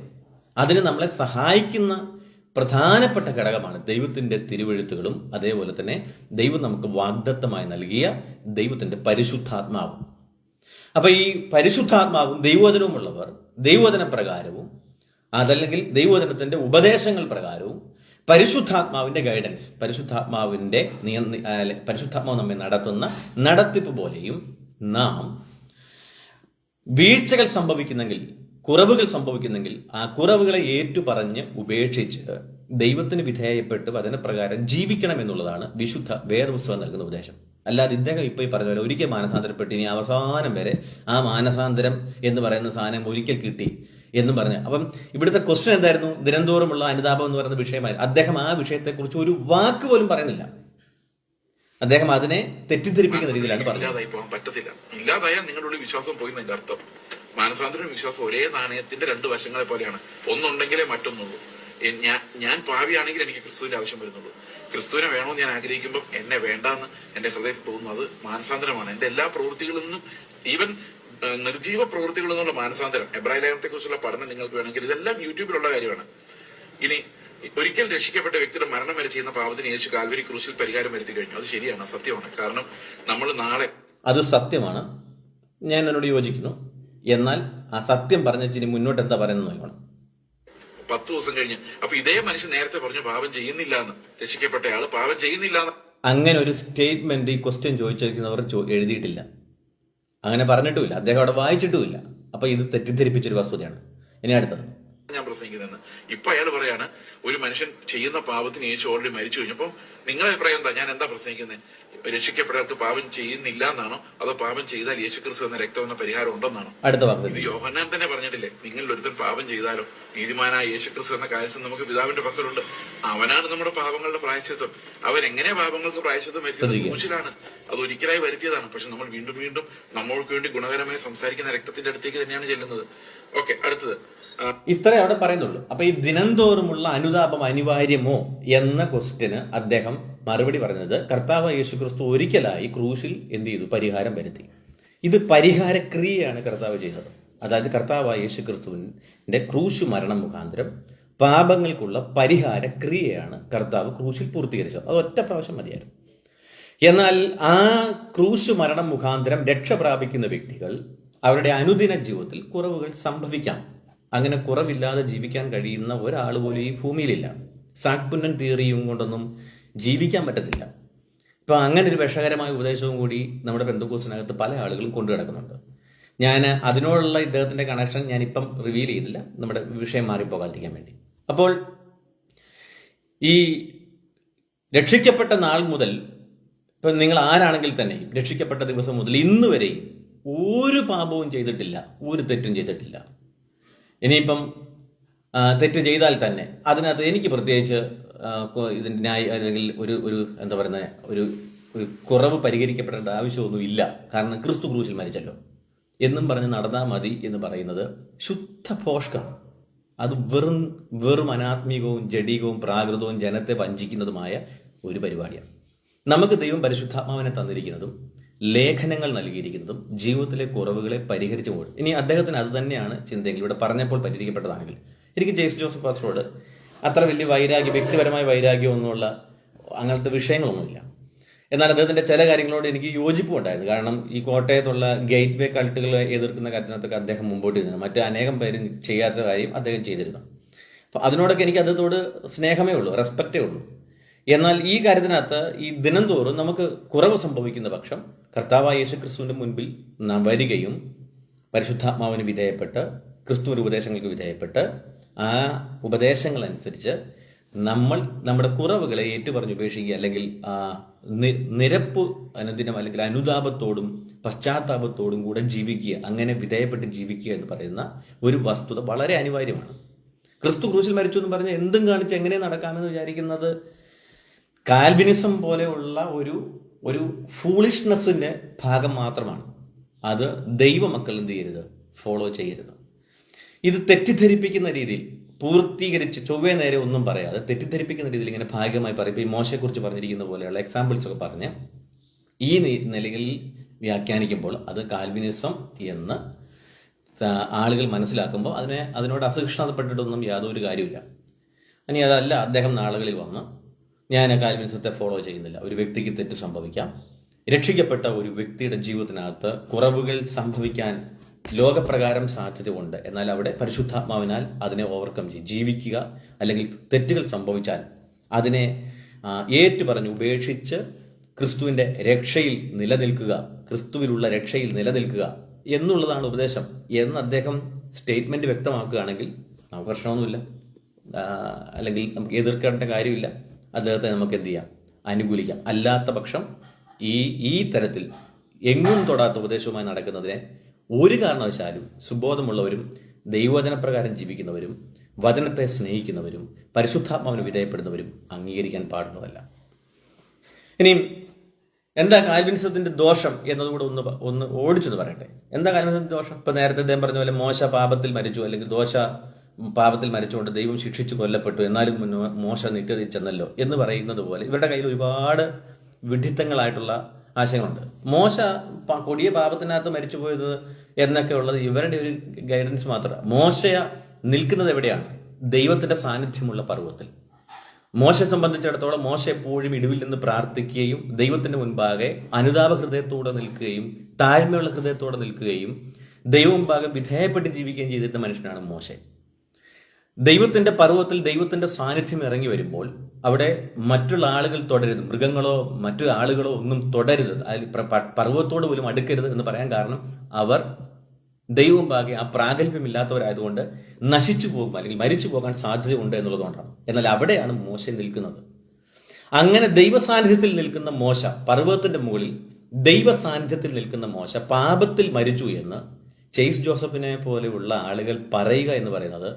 അതിന് നമ്മളെ സഹായിക്കുന്ന പ്രധാനപ്പെട്ട ഘടകമാണ് ദൈവത്തിന്റെ തിരുവെഴുത്തുകളും അതേപോലെ തന്നെ ദൈവം നമുക്ക് വാഗ്ദത്തമായി നൽകിയ ദൈവത്തിന്റെ പരിശുദ്ധാത്മാവും. അപ്പൊ ഈ പരിശുദ്ധാത്മാവും ദൈവവചനവുമുള്ളവർ ദൈവവചന പ്രകാരവും അതല്ലെങ്കിൽ ദൈവവചനത്തിന്റെ ഉപദേശങ്ങൾ പ്രകാരവും പരിശുദ്ധാത്മാവിന്റെ ഗൈഡൻസ്, പരിശുദ്ധാത്മാവ് നമ്മെ നടത്തുന്ന നടത്തിപ്പ് പോലെയും നാം വീഴ്ചകൾ സംഭവിക്കുന്നെങ്കിൽ, കുറവുകൾ സംഭവിക്കുന്നെങ്കിൽ ആ കുറവുകളെ ഏറ്റുപറഞ്ഞ് ഉപേക്ഷിച്ച് ദൈവത്തിന് വിധേയപ്പെട്ട് വചനപ്രകാരം ജീവിക്കണം എന്നുള്ളതാണ് വിശുദ്ധ വേദപുസ്തകം നൽകുന്ന ഉപദേശം. അല്ലാതെ ഇദ്ദേഹം ഇപ്പൊ ഈ പറഞ്ഞ പോലെ ഒരിക്കൽ മാനസാന്തരപ്പെട്ട് ഇനി അവസാനം വരെ ആ മാനസാന്തരം എന്ന് പറയുന്ന സാധനം ഒരിക്കൽ കിട്ടി എന്ന് പറഞ്ഞ. അപ്പം ഇവിടുത്തെ ക്വസ്റ്റ്യൻ എന്തായിരുന്നു? ദിനംതോറുമുള്ള അനുതാപം എന്ന് പറയുന്ന വിഷയമായിരുന്നു. അദ്ദേഹം ആ വിഷയത്തെക്കുറിച്ച് ഒരു വാക്ക് പോലും പറയുന്നില്ല. അദ്ദേഹം അതിനെ തെറ്റിദ്ധരിപ്പിക്കുന്ന രീതിയിലാണ് പറഞ്ഞത്. ഇല്ലാതായി പോകാൻ പറ്റത്തില്ല. ഇല്ലാതായാൽ നിങ്ങളുടെ വിശ്വാസം പോയി എന്നതിന്റെ അർത്ഥം. മാനസാന്തരം വിശ്വാസം ഒരേ നാണയത്തിന്റെ രണ്ട് വശങ്ങളെ പോലെയാണ്. ഒന്നുണ്ടെങ്കിലേ മറ്റൊന്നുള്ളൂ. ഞാൻ പാവിയാണെങ്കിൽ എനിക്ക് ക്രിസ്തുവിന്റെ ആവശ്യം വരുന്നുള്ളൂ. ക്രിസ്തുവിനെ വേണമെന്ന് ഞാൻ ആഗ്രഹിക്കുമ്പോൾ എന്നെ വേണ്ടാന്ന് എന്റെ ഹൃദയത്തിൽ തോന്നുന്നത് മാനസാന്തരമാണ്. എന്റെ എല്ലാ പ്രവൃത്തികളിൽ നിന്നും, ഈവൻ നിർജീവ പ്രവൃത്തികളിൽ നിന്നുള്ള മാനസാന്തരം, എബ്രായ ലേഖനത്തെ കുറിച്ചുള്ള പഠനം നിങ്ങൾക്ക് വേണമെങ്കിൽ ഇതെല്ലാം യൂട്യൂബിലുള്ള കാര്യമാണ്. ഇനി ഒരിക്കൽ രക്ഷിക്കപ്പെട്ട വ്യക്തിയുടെ മരണം വരെ ചെയ്യുന്ന പാപത്തിന് യേശു കാൽവരി ക്രൂശിൽ പരിഹാരം വരുത്തി കഴിഞ്ഞു. അത് ശരിയാണ്, സത്യമാണ്. കാരണം നമ്മൾ നാളെ, അത് സത്യമാണ്, ഞാൻ എന്നോട് യോജിക്കുന്നു. എന്നാൽ ആ സത്യം പറഞ്ഞിട്ട് മുന്നോട്ട് എന്താ പറയുന്നത് നോക്കണം. 10 ദിവസം കഴിഞ്ഞ് അപ്പൊ ഇതേ മനുഷ്യൻ നേരത്തെ പറഞ്ഞു പാപം ചെയ്യുന്നില്ല എന്ന്, രക്ഷിക്കപ്പെട്ടയാള് പാപം ചെയ്യുന്നില്ല എന്ന്. അങ്ങനെ ഒരു സ്റ്റേറ്റ്മെന്റ് ഈ ക്വസ്റ്റ്യൻ ചോദിച്ചിരിക്കുന്നവർ എഴുതിയിട്ടില്ല, അങ്ങനെ പറഞ്ഞിട്ടുമില്ല, അദ്ദേഹം അവിടെ വായിച്ചിട്ടുമില്ല. അപ്പൊ ഇത് തെറ്റിദ്ധരിപ്പിച്ചൊരു വസ്തുതയാണ്. ഇനി അടുത്തത് ഞാൻ പ്രസംഗിക്കുന്നതെന്ന് ഇപ്പൊ അയാൾ പറയാണ് ഒരു മനുഷ്യൻ ചെയ്യുന്ന പാപത്തിന് യേശു ഓൾറെഡി മരിച്ചു കഴിഞ്ഞപ്പോൾ നിങ്ങളുടെ അഭിപ്രായം എന്താ? ഞാൻ എന്താ പ്രസംഗിക്കുന്നത്? രക്ഷിക്കപ്പെട്ടവർക്ക് പാപം ചെയ്യുന്നില്ല എന്നാണോ, അതോ പാപം ചെയ്താൽ യേശു ക്രിസ്തു എന്ന രക്തം എന്ന പരിഹാരം ഉണ്ടെന്നാണോ? ഇത് യോഹന്നാൻ തന്നെ പറഞ്ഞിട്ടില്ലേ, നിങ്ങളിൽ ഒരുത്തൻ പാപം ചെയ്താലോ നീതിമാനായ യേശു ക്രിസ്തു എന്ന കാര്യം നമുക്ക് പിതാവിന്റെ പക്കലുണ്ട്. അവനാണ് നമ്മുടെ പാപങ്ങളുടെ പ്രായശ്ചിത്തം. അവൻ എങ്ങനെ പാപങ്ങൾക്ക് പ്രായശ്ചിത്തം വരുത്തിയത്? ക്രൂശിലാണ്. അത് ഒരിക്കലായി വരുത്തിയതാണ്. പക്ഷെ നമ്മൾ വീണ്ടും വീണ്ടും നമ്മൾക്ക് വേണ്ടി ഗുണകരമായി സംസാരിക്കുന്ന രക്തത്തിന്റെ അടുത്തേക്ക് തന്നെയാണ് ചെല്ലുന്നത്. ഓക്കെ, അടുത്തത് ഇത്രേ അവിടെ പറയുന്നുള്ളൂ. അപ്പൊ ഈ ദിനംതോറുമുള്ള അനുതാപം അനിവാര്യമോ എന്ന ക്വസ്റ്റ്യന് അദ്ദേഹം മറുപടി പറഞ്ഞത് കർത്താവ് യേശുക്രിസ്തു ഒരിക്കലായി ക്രൂശിൽ എന്ത് ചെയ്തു? പരിഹാരം വരുത്തി. ഇത് പരിഹാരക്രിയയാണ് കർത്താവ് ചെയ്തത്. അതായത് കർത്താവായ യേശുക്രിസ്തുവിന്റെ ക്രൂശ് മരണം മുഖാന്തരം പാപങ്ങൾക്കുള്ള പരിഹാരക്രിയയാണ് കർത്താവ് ക്രൂശിൽ പൂർത്തീകരിച്ചത്. അത് ഒറ്റ പ്രാവശ്യം മതിയായിരുന്നു. എന്നാൽ ആ ക്രൂശ് മരണം മുഖാന്തരം രക്ഷ പ്രാപിക്കുന്ന വ്യക്തികൾ അവരുടെ അനുദിന ജീവിതത്തിൽ കുറവുകൾ സംഭവിക്കാം. അങ്ങനെ കുറവില്ലാതെ ജീവിക്കാൻ കഴിയുന്ന ഒരാൾ പോലും ഈ ഭൂമിയിലില്ല. സാക്പുന്നൻ തിയറിയും കൊണ്ടൊന്നും ജീവിക്കാൻ പറ്റത്തില്ല. ഇപ്പം അങ്ങനെ ഒരു വിഷകരമായ ഉപദേശവും കൂടി നമ്മുടെ പെന്തക്കോസ്തിനകത്ത് പല ആളുകളും കൊണ്ടു കിടക്കുന്നുണ്ട്. ഞാൻ അതിനോടുള്ള ഇദ്ദേഹത്തിന്റെ കണക്ഷൻ ഞാനിപ്പം റിവീൽ ചെയ്യുന്നില്ല, നമ്മുടെ വിഷയം മാറിപ്പോകാതിരിക്കാൻ വേണ്ടി. അപ്പോൾ ഈ രക്ഷിക്കപ്പെട്ട നാൾ മുതൽ, ഇപ്പം നിങ്ങൾ ആരാണെങ്കിൽ തന്നെ രക്ഷിക്കപ്പെട്ട ദിവസം മുതൽ ഇന്ന് വരെയും ഒരു പാപവും ചെയ്തിട്ടില്ല, ഒരു തെറ്റും ചെയ്തിട്ടില്ല. ഇനിയിപ്പം തെറ്റ് ചെയ്താൽ തന്നെ അതിനകത്ത് എനിക്ക് പ്രത്യേകിച്ച് ഇതിൻ്റെ അല്ലെങ്കിൽ ഒരു എന്താ പറയുന്ന ഒരു കുറവ് പരിഹരിക്കപ്പെടേണ്ട ആവശ്യമൊന്നും ഇല്ല. കാരണം ക്രിസ്തു ക്രൂശിൽ മരിച്ചല്ലോ എന്നും പറഞ്ഞ് നടന്നാൽ മതി എന്ന് പറയുന്നത് ശുദ്ധ ഭോഷ്കാണ്. അത് വെറും അനാത്മീകവും ജഡികവും പ്രാകൃതവും ജനത്തെ വഞ്ചിക്കുന്നതുമായ ഒരു പരിപാടിയാണ്. നമുക്ക് ദൈവം പരിശുദ്ധാത്മാവിനെ തന്നിരിക്കുന്നതും ലേഖനങ്ങൾ നൽകിയിരിക്കുന്നതും ജീവിതത്തിലെ കുറവുകളെ പരിഹരിച്ചു പോകും. ഇനി അദ്ദേഹത്തിന് അത് തന്നെയാണ് ചിന്തയെങ്കിൽ ഇവിടെ പറഞ്ഞപ്പോൾ പരിഹരിക്കപ്പെട്ടതാണെങ്കിൽ, എനിക്ക് ജെയ്സ് ജോസഫ് പാസ്റ്ററോട് അത്ര വലിയ വ്യക്തിപരമായ വൈരാഗ്യമൊന്നുമുള്ള അങ്ങനത്തെ വിഷയങ്ങളൊന്നുമില്ല. എന്നാൽ അദ്ദേഹത്തിന്റെ ചില കാര്യങ്ങളോട് എനിക്ക് യോജിപ്പുണ്ടായിരുന്നു. കാരണം ഈ കോട്ടയത്തുള്ള ഗേറ്റ് വേ കൾട്ടുകളെ എതിർക്കുന്ന കാര്യത്തിനകത്തൊക്കെ അദ്ദേഹം മുമ്പോട്ട് ഇരുന്നു. മറ്റു അനേകം പേരും ചെയ്യാത്ത കാര്യം അദ്ദേഹം ചെയ്തിരുന്നു. അപ്പൊ അതിനോടൊക്കെ എനിക്ക് അദ്ദേഹത്തോട് സ്നേഹമേ ഉള്ളൂ, റെസ്പെക്റ്റേ ഉള്ളൂ. എന്നാൽ ഈ കാര്യത്തിനകത്ത് ഈ ദിനം തോറും നമുക്ക് കുറവ് സംഭവിക്കുന്ന പക്ഷം കർത്താവായ യേശുക്രിസ്തുവിന്റെ മുൻപിൽ നാം വരികയും പരിശുദ്ധാത്മാവിന് വിധേയപ്പെട്ട് ക്രിസ്തുവിന്റെ ഉപദേശങ്ങൾക്ക് വിധേയപ്പെട്ട് ആ ഉപദേശങ്ങൾ അനുസരിച്ച് നമ്മൾ നമ്മുടെ കുറവുകളെ ഏറ്റുപറഞ്ഞ് ഉപേക്ഷിക്കുക, അല്ലെങ്കിൽ നിരപ്പ് അനുദിനം അല്ലെങ്കിൽ അനുതാപത്തോടും പശ്ചാത്താപത്തോടും കൂടെ ജീവിക്കുക, അങ്ങനെ വിധേയപ്പെട്ട് ജീവിക്കുക എന്ന് പറയുന്ന ഒരു വസ്തുത വളരെ അനിവാര്യമാണ്. ക്രിസ്തു ക്രൂശിൽ മരിച്ചു എന്ന് പറഞ്ഞ് എന്തും കാണിച്ച് എങ്ങനെ നടക്കാമെന്ന് വിചാരിക്കുന്നത് കാൽവിനിസം പോലെയുള്ള ഒരു ഫൂളിഷ്നെസ്സിന്റെ ഭാഗം മാത്രമാണ്. അത് ദൈവമക്കൾ എന്ത് ചെയ്യരുത്, ഫോളോ ചെയ്യരുത്. ഇത് തെറ്റിദ്ധരിപ്പിക്കുന്ന രീതിയിൽ പൂർത്തീകരിച്ച് ചൊവ്വേ നേരെ ഒന്നും പറയാതെ തെറ്റിദ്ധരിപ്പിക്കുന്ന രീതിയിൽ ഇങ്ങനെ ഭാഗമായി പറയും. ഇപ്പൊ ഈ മോശയെക്കുറിച്ച് പറഞ്ഞിരിക്കുന്ന പോലെയുള്ള എക്സാമ്പിൾസ് ഒക്കെ പറഞ്ഞ് ഈ നിലകളിൽ വ്യാഖ്യാനിക്കുമ്പോൾ അത് കാൽവിനിസം എന്ന് ആളുകൾ മനസ്സിലാക്കുമ്പോൾ അതിനോട് അസഹിഷ്ണുതപ്പെട്ടിട്ടൊന്നും യാതൊരു കാര്യമില്ല. ഇനി അതല്ല, അദ്ദേഹം നാളുകളിൽ വന്ന് ഞാൻ കാൽവിനിസത്തെ ഫോളോ ചെയ്യുന്നില്ല. ഒരു വ്യക്തിക്ക് തെറ്റ് സംഭവിക്കാം. രക്ഷിക്കപ്പെട്ട ഒരു വ്യക്തിയുടെ ജീവിതത്തിനകത്ത് കുറവുകൾ സംഭവിക്കാൻ ലോകപ്രകാരം സാധ്യതയുണ്ട്. എന്നാൽ അവിടെ പരിശുദ്ധാത്മാവിനാൽ അതിനെ ഓവർകം ജീവിക്കുക, അല്ലെങ്കിൽ തെറ്റുകൾ സംഭവിച്ചാൽ അതിനെ ഏറ്റുപറഞ്ഞ് ഉപേക്ഷിച്ച് ക്രിസ്തുവിന്റെ രക്ഷയിൽ നിലനിൽക്കുക, ക്രിസ്തുവിലുള്ള രക്ഷയിൽ നിലനിൽക്കുക എന്നുള്ളതാണ് ഉപദേശം എന്ന് അദ്ദേഹം സ്റ്റേറ്റ്മെന്റ് വ്യക്തമാക്കുകയാണെങ്കിൽ നമുക്ക് പ്രശ്നമൊന്നുമില്ല, അല്ലെങ്കിൽ നമുക്ക് എതിർക്കേണ്ട കാര്യമില്ല. അദ്ദേഹത്തെ നമുക്ക് എന്ത് ചെയ്യാം, അനുകൂലിക്കാം. അല്ലാത്ത പക്ഷം ഈ തരത്തിൽ എങ്ങും തൊടാത്ത ഉപദേശവുമായി നടക്കുന്നതിനെ ഒരു കാരണവശാലും സുബോധമുള്ളവരും ദൈവവചനപ്രകാരം ജീവിക്കുന്നവരും വചനത്തെ സ്നേഹിക്കുന്നവരും പരിശുദ്ധാത്മാവിന് വിധേയപ്പെടുന്നവരും അംഗീകരിക്കാൻ പാടുന്നതല്ല. ഇനിയും എന്താ കാൽവിനിസത്തിന്റെ ദോഷം എന്നതുകൂടെ ഒന്ന് ഓടിച്ചെന്ന് പറയട്ടെ. എന്താ കാൽവിനിസത്തിന്റെ ദോഷം? ഇപ്പൊ നേരത്തെ അദ്ദേഹം പറഞ്ഞ പോലെ മോശ പാപത്തിൽ മരിച്ചു, അല്ലെങ്കിൽ ദോശ പാപത്തിൽ മരിച്ചുകൊണ്ട് ദൈവം ശിക്ഷിച്ചു കൊല്ലപ്പെട്ടു, എന്നാലും മോശ നിത്യതയിൽ ചെന്നല്ലോ എന്ന് പറയുന്നത് പോലെ ഇവരുടെ കയ്യിൽ ഒരുപാട് വിഡ്ഢിത്തങ്ങളായിട്ടുള്ള ആശയങ്ങളുണ്ട്. മോശ കൊടിയ പാപത്തിനകത്ത് മരിച്ചുപോയത് എന്നൊക്കെ ഉള്ളത് ഇവരുടെ ഒരു ഗൈഡൻസ് മാത്രമാണ്. മോശ നിൽക്കുന്നത് എവിടെയാണ്? ദൈവത്തിന്റെ സാന്നിധ്യമുള്ള പർവ്വത്തിൽ. മോശയെ സംബന്ധിച്ചിടത്തോളം മോശ എപ്പോഴും ഇടിവിൽ നിന്ന് പ്രാർത്ഥിക്കുകയും ദൈവത്തിന്റെ മുൻപാകെ അനുതാപ ഹൃദയത്തോടെ നിൽക്കുകയും താഴ്മയുള്ള ഹൃദയത്തോടെ നിൽക്കുകയും ദൈവം മുൻപാകെ വിധേയപ്പെട്ട് ജീവിക്കുകയും ചെയ്തിരുന്ന മനുഷ്യനാണ് മോശ. ദൈവത്തിന്റെ പർവ്വത്തിൽ ദൈവത്തിന്റെ സാന്നിധ്യം ഇറങ്ങി വരുമ്പോൾ അവിടെ മറ്റുള്ള ആളുകൾ തുടരുത്, മൃഗങ്ങളോ മറ്റു ആളുകളോ ഒന്നും തുടരുത്, പർവ്വതത്തോട് പോലും അടുക്കരുത് എന്ന് പറയാൻ കാരണം അവർ ദൈവം ഭാഗ്യ ആ പ്രാഗൽഭ്യമില്ലാത്തവരായതുകൊണ്ട് നശിച്ചു പോകും, അല്ലെങ്കിൽ മരിച്ചു പോകാൻ സാധ്യതയുണ്ട് എന്നുള്ളതുകൊണ്ടാണ്. എന്നാൽ അവിടെയാണ് മോശ നിൽക്കുന്നത്. അങ്ങനെ ദൈവ സാന്നിധ്യത്തിൽ നിൽക്കുന്ന മോശ, പർവ്വതത്തിന്റെ മുകളിൽ ദൈവ സാന്നിധ്യത്തിൽ നിൽക്കുന്ന മോശ പാപത്തിൽ മരിച്ചു എന്ന് ജെയ്സ് ജോസഫിനെ പോലെയുള്ള ആളുകൾ പറയുക എന്ന് പറയുന്നത്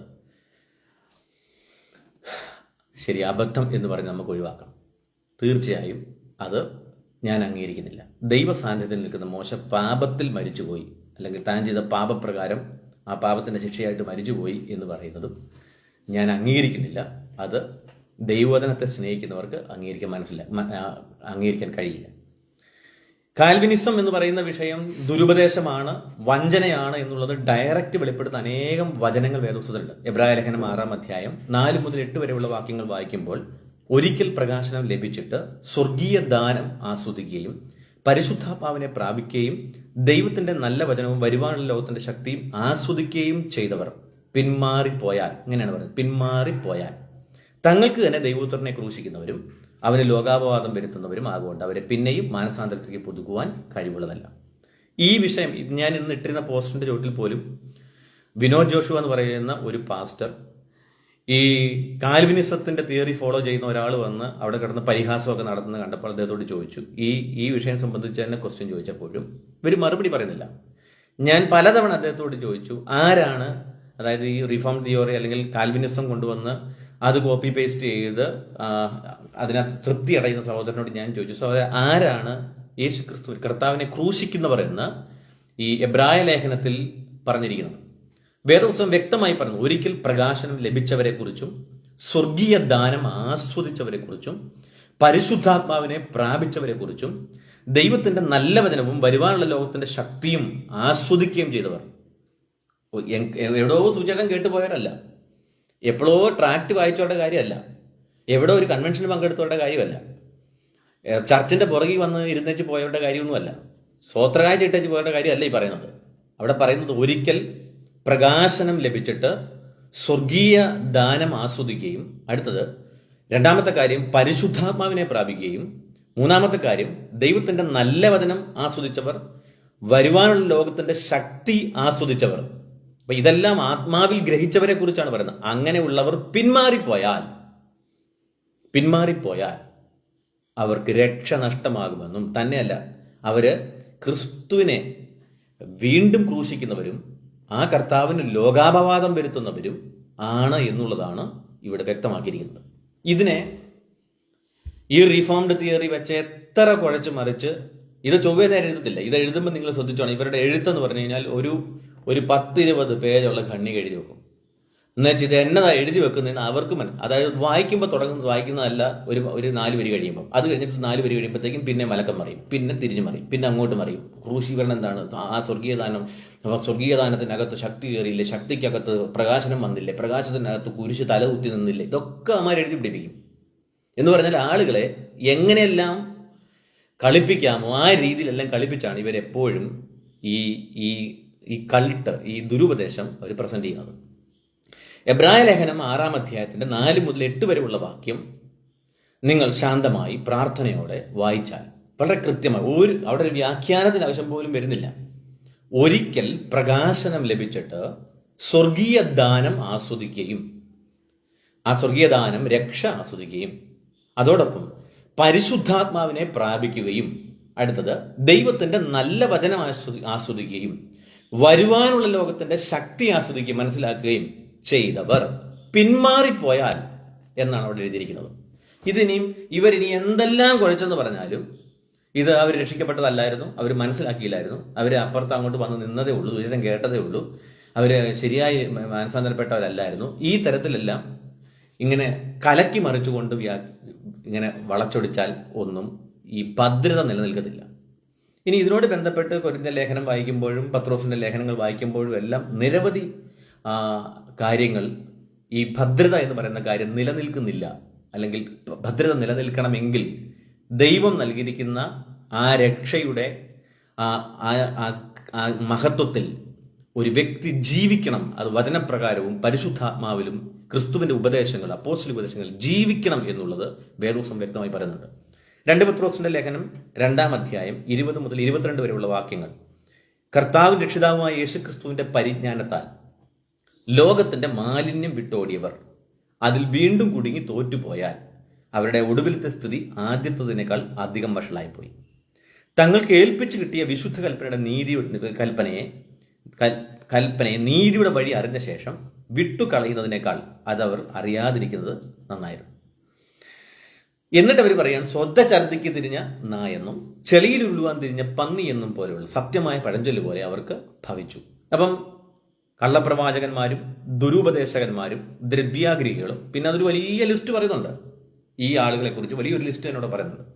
ശരി, അബദ്ധം എന്ന് പറഞ്ഞ് നമുക്ക് ഒഴിവാക്കാം. തീർച്ചയായും അത് ഞാൻ അംഗീകരിക്കുന്നില്ല. ദൈവ സാന്നിധ്യത്തിൽ നിൽക്കുന്ന മോശ പാപത്തിൽ മരിച്ചുപോയി, അല്ലെങ്കിൽ താൻ ചെയ്ത പാപപ്രകാരം ആ പാപത്തിന്റെ ശിക്ഷയായിട്ട് മരിച്ചുപോയി എന്ന് പറയുന്നതും ഞാൻ അംഗീകരിക്കുന്നില്ല. അത് ദൈവവചനത്തെ സ്നേഹിക്കുന്നവർക്ക് അംഗീകരിക്കാൻ കഴിയില്ല. കാൽവിനിസം എന്ന് പറയുന്ന വിഷയം ദുരുപദേശമാണ്, വഞ്ചനയാണ് എന്നുള്ളത് ഡയറക്റ്റ് വെളിപ്പെടുത്തുന്ന അനേകം വചനങ്ങൾ വേദപുസ്തകത്തിലുണ്ട്. എബ്രായ ലേഖനം 6-ാം അധ്യായം 4 മുതൽ 8 വരെയുള്ള വാക്യങ്ങൾ വായിക്കുമ്പോൾ ഒരിക്കൽ പ്രകാശനം ലഭിച്ചിട്ട് സ്വർഗീയ ദാനം ആസ്വദിക്കുകയും പരിശുദ്ധാത്മാവിനെ പ്രാപിക്കുകയും ദൈവത്തിന്റെ നല്ല വചനവും വരുവാനുള്ള ലോകത്തിന്റെ ശക്തിയും ആസ്വദിക്കുകയും ചെയ്തവർ പിന്മാറിപ്പോയാൽ, ഇങ്ങനെയാണ് പറയുന്നത്, പിന്മാറിപ്പോയാൽ തങ്ങൾക്ക് തന്നെ ദൈവപുത്രനെ ക്രൂശിക്കുന്നവരും അവന് ലോകാപവാദം വരുത്തുന്നവരും ആകുകൊണ്ട് അവരെ പിന്നെയും മാനസാന്തരത്തിലേക്ക് പുതുക്കുവാൻ കഴിവുള്ളതല്ല. ഈ വിഷയം ഞാൻ ഇന്ന് ഇട്ടിരുന്ന പോസ്റ്റിന്റെ ചോട്ടിൽ പോലും വിനോദ് ജോഷുവ എന്ന് പറയുന്ന ഒരു പാസ്റ്റർ ഈ കാൽവിനിസത്തിന്റെ തിയറി ഫോളോ ചെയ്യുന്ന ഒരാൾ വന്ന് അവിടെ കിടന്ന് പരിഹാസമൊക്കെ നടത്തുന്നത് കണ്ടപ്പോൾ അദ്ദേഹത്തോട് ചോദിച്ചു, ഈ വിഷയം സംബന്ധിച്ച് തന്നെ ക്വസ്റ്റ്യൻ ചോദിച്ചപ്പോഴും ഇവർ മറുപടി പറയുന്നില്ല. ഞാൻ പലതവണ അദ്ദേഹത്തോട് ചോദിച്ചു, ആരാണ്, അതായത് ഈ റിഫോം തിയോറി അല്ലെങ്കിൽ കാൽവിനിസം കൊണ്ടുവന്ന് അത് കോപ്പി പേസ്റ്റ് ചെയ്ത് അതിനകത്ത് തൃപ്തി അടയുന്ന സഹോദരനോട് ഞാൻ ചോദിച്ചു, സഹോദരൻ ആരാണ് യേശു ക്രിസ്തു കർത്താവിനെ ക്രൂശിക്കുന്നവർ എന്ന് ഈ എബ്രായ ലേഖനത്തിൽ പറഞ്ഞിരിക്കുന്നത്? വേദപുസ്തകം വ്യക്തമായി പറഞ്ഞു, ഒരിക്കൽ പ്രകാശനം ലഭിച്ചവരെ കുറിച്ചും സ്വർഗീയ ദാനം ആസ്വദിച്ചവരെ കുറിച്ചും പരിശുദ്ധാത്മാവിനെ പ്രാപിച്ചവരെ കുറിച്ചും ദൈവത്തിന്റെ നല്ല വചനവും വരുവാനുള്ള ലോകത്തിന്റെ ശക്തിയും ആസ്വദിക്കുകയും ചെയ്തവർ. എവിടോ സൂചകം കേട്ടുപോയവരല്ല, എപ്പോഴോ ട്രാക്ട് വായിച്ചവരുടെ കാര്യമല്ല, എവിടോ ഒരു കൺവെൻഷന് പങ്കെടുത്തവരുടെ കാര്യമല്ല, ചർച്ചിന്റെ പുറകിൽ വന്ന് ഇരുന്നേച്ച് പോയവരുടെ കാര്യമൊന്നുമല്ല, സ്വോത്രകാഴ്ച ഇട്ടേച്ച് പോയവരുടെ കാര്യമല്ല ഈ പറയുന്നത്. അവിടെ പറയുന്നത് ഒരിക്കൽ പ്രകാശനം ലഭിച്ചിട്ട് സ്വർഗീയ ദാനം ആസ്വദിക്കുകയും, അടുത്തത് രണ്ടാമത്തെ കാര്യം പരിശുദ്ധാത്മാവിനെ പ്രാപിക്കുകയും, മൂന്നാമത്തെ കാര്യം ദൈവത്തിന്റെ നല്ല വചനം ആസ്വദിച്ചവർ, വരുവാനുള്ള ലോകത്തിന്റെ ശക്തി ആസ്വദിച്ചവർ. അപ്പൊ ഇതെല്ലാം ആത്മാവിൽ ഗ്രഹിച്ചവരെ കുറിച്ചാണ് പറയുന്നത്. അങ്ങനെയുള്ളവർ പിന്മാറിപ്പോയാൽ അവർക്ക് രക്ഷ നഷ്ടമാകുമെന്നും തന്നെയല്ല, അവര് ക്രിസ്തുവിനെ വീണ്ടും ക്രൂശിക്കുന്നവരും ആ കർത്താവിന് ലോകാപവാദം വരുത്തുന്നവരും ആണ് എന്നുള്ളതാണ് ഇവിടെ വ്യക്തമാക്കിയിരിക്കുന്നത്. ഇതിനെ ഈ റീഫോംഡ് തിയറി വെച്ച് എത്ര കുഴച്ച് മറിച്ച് ഇത് ചൊവ്വേ നേരെ എഴുതത്തില്ല. ഇത് എഴുതുമ്പോൾ നിങ്ങൾ ശ്രദ്ധിച്ചോണം, ഇവരുടെ എഴുത്തെന്ന് പറഞ്ഞു കഴിഞ്ഞാൽ ഒരു 10-20 പേജുള്ള ഖണ്ണിക എഴുതി വെക്കും. എന്നുവെച്ചാൽ ഇത് എന്നതാ എഴുതി വെക്കുന്നതെന്ന് അവർക്ക് അതായത് വായിക്കുമ്പോൾ വായിക്കുന്നതല്ല, ഒരു 4 വരി കഴിയുമ്പോൾ, അത് കഴിഞ്ഞിട്ട് 4 വരി കഴിയുമ്പോഴത്തേക്കും പിന്നെ മലക്കം മറിയും, പിന്നെ തിരിഞ്ഞു മറിയും, പിന്നെ അങ്ങോട്ട് മറിയും. ക്രൂശീകരണം എന്താണ്, ആ സ്വർഗീയദാനത്തിനകത്ത് ശക്തി കയറിയില്ലേ, ശക്തിക്കകത്ത് പ്രകാശനം വന്നില്ലേ, പ്രകാശത്തിനകത്ത് കുരിശ് തല കുത്തി നിന്നില്ലേ, ഇതൊക്കെ അമ്മ എഴുതി പിടിപ്പിക്കും. എന്ന് പറഞ്ഞാൽ ആളുകളെ എങ്ങനെയെല്ലാം കളിപ്പിക്കാമോ ആ രീതിയിലെല്ലാം കളിപ്പിച്ചാണ് ഇവരെപ്പോഴും ഈ കൾട്ട്, ഈ ദുരുപദേശം അവർ പ്രസന്റ് ചെയ്യുന്നത്. എബ്രായ ലേഖനം 6-ാം അധ്യായത്തിന്റെ 4 മുതൽ 8 വരെയുള്ള വാക്യം നിങ്ങൾ ശാന്തമായി പ്രാർത്ഥനയോടെ വായിച്ചാൽ വളരെ കൃത്യമായി അവിടെ ഒരു വ്യാഖ്യാനത്തിന് ആവശ്യം പോലും വരുന്നില്ല. ഒരിക്കൽ പ്രകാശനം ലഭിച്ചിട്ട് സ്വർഗീയ ദാനം ആസ്വദിക്കുകയും, ആ സ്വർഗീയ ദാനം രക്ഷ ആസ്വദിക്കുകയും, അതോടൊപ്പം പരിശുദ്ധാത്മാവിനെ പ്രാപിക്കുകയും, അടുത്തത് ദൈവത്തിന്റെ നല്ല വചനം ആസ്വദിക്കുകയും, വരുവാനുള്ള ലോകത്തിന്റെ ശക്തി ആസ്വദിക്കുകയും മനസ്സിലാക്കുകയും ചെയ്തവർ പിന്മാറിപ്പോയാൽ എന്നാണ് അവിടെ എഴുതിയിരിക്കുന്നത്. ഇവരിനി എന്തെല്ലാം കുഴച്ചെന്ന് പറഞ്ഞാലും ഇത് അവർ രക്ഷിക്കപ്പെട്ടതല്ലായിരുന്നു, അവർ മനസ്സിലാക്കിയില്ലായിരുന്നു, അവർ അപ്പുറത്ത് അങ്ങോട്ട് വന്ന് നിന്നതേ ഉള്ളൂ, വിചാരം കേട്ടതേ ഉള്ളൂ, അവർ ശരിയായി മാനസാന്തരപ്പെട്ടവരല്ലായിരുന്നു. ഈ തരത്തിലെല്ലാം ഇങ്ങനെ കലക്കി മറിച്ചുകൊണ്ട് ഇങ്ങനെ വളച്ചൊടിച്ചാൽ ഒന്നും ഈ ഭദ്രത നിലനിൽക്കത്തില്ല. ഇനി ഇതിനോട് ബന്ധപ്പെട്ട് കൊരിന്ത്യർ ലേഖനം വായിക്കുമ്പോഴും പത്രോസിന്റെ ലേഖനങ്ങൾ വായിക്കുമ്പോഴും എല്ലാം നിരവധി കാര്യങ്ങൾ ഈ ഭദ്രത എന്ന് പറയുന്ന കാര്യം നിലനിൽക്കുന്നില്ല, അല്ലെങ്കിൽ ഭദ്രത നിലനിൽക്കണമെങ്കിൽ ദൈവം നൽകിയിരിക്കുന്ന ആ രക്ഷയുടെ ആ മഹത്വത്തിൽ ഒരു വ്യക്തി ജീവിക്കണം. അത് വചനപ്രകാരവും പരിശുദ്ധാത്മാവിലും ക്രിസ്തുവിന്റെ ഉപദേശങ്ങൾ, അപ്പോസ്തല ഉപദേശങ്ങൾ ജീവിക്കണം എന്നുള്ളത് വേദപുസ്തകം വ്യക്തമായി പറയുന്നുണ്ട്. 2 പത്രോസിന്റെ ലേഖനം 2-ാം അധ്യായം 20 മുതൽ 22 വരെയുള്ള വാക്യങ്ങൾ, കർത്താവും രക്ഷിതാവുമായ യേശു ക്രിസ്തുവിന്റെ പരിജ്ഞാനത്താൽ ലോകത്തിന്റെ മാലിന്യം വിട്ടോടിയവർ അതിൽ വീണ്ടും കുടുങ്ങി തോറ്റുപോയാൽ അവരുടെ ഒടുവിലത്തെ സ്ഥിതി ആദ്യത്തതിനേക്കാൾ അധികം വഷളായിപ്പോയി. തങ്ങൾക്ക് ഏൽപ്പിച്ചു കിട്ടിയ വിശുദ്ധ കൽപ്പനയെ നീതിയുടെ വഴി അറിഞ്ഞ ശേഷം വിട്ടുകളയുന്നതിനേക്കാൾ അതവർ അറിയാതിരിക്കുന്നത് നന്നായിരുന്നു. എന്നിട്ട് അവർ പറയാൻ, സ്വന്തം ഛർദ്ദിക്ക് തിരിഞ്ഞ നായെന്നും ചെളിയിൽ ഉള്ളുവാൻ തിരിഞ്ഞ പന്നി എന്നും പോലെയുള്ള സത്യമായ പഴഞ്ചൊല്ല് പോലെ അവർക്ക് ഭവിച്ചു. അപ്പം കള്ളപ്രവാചകന്മാരും ദുരുപദേശകന്മാരും ദ്രവ്യാഗ്രഹികളും, പിന്നെ അതൊരു വലിയ ലിസ്റ്റ് പറയുന്നുണ്ട്, ഈ ആളുകളെ കുറിച്ച് വലിയൊരു ലിസ്റ്റ് എന്നോട് പറയുന്നുണ്ട്.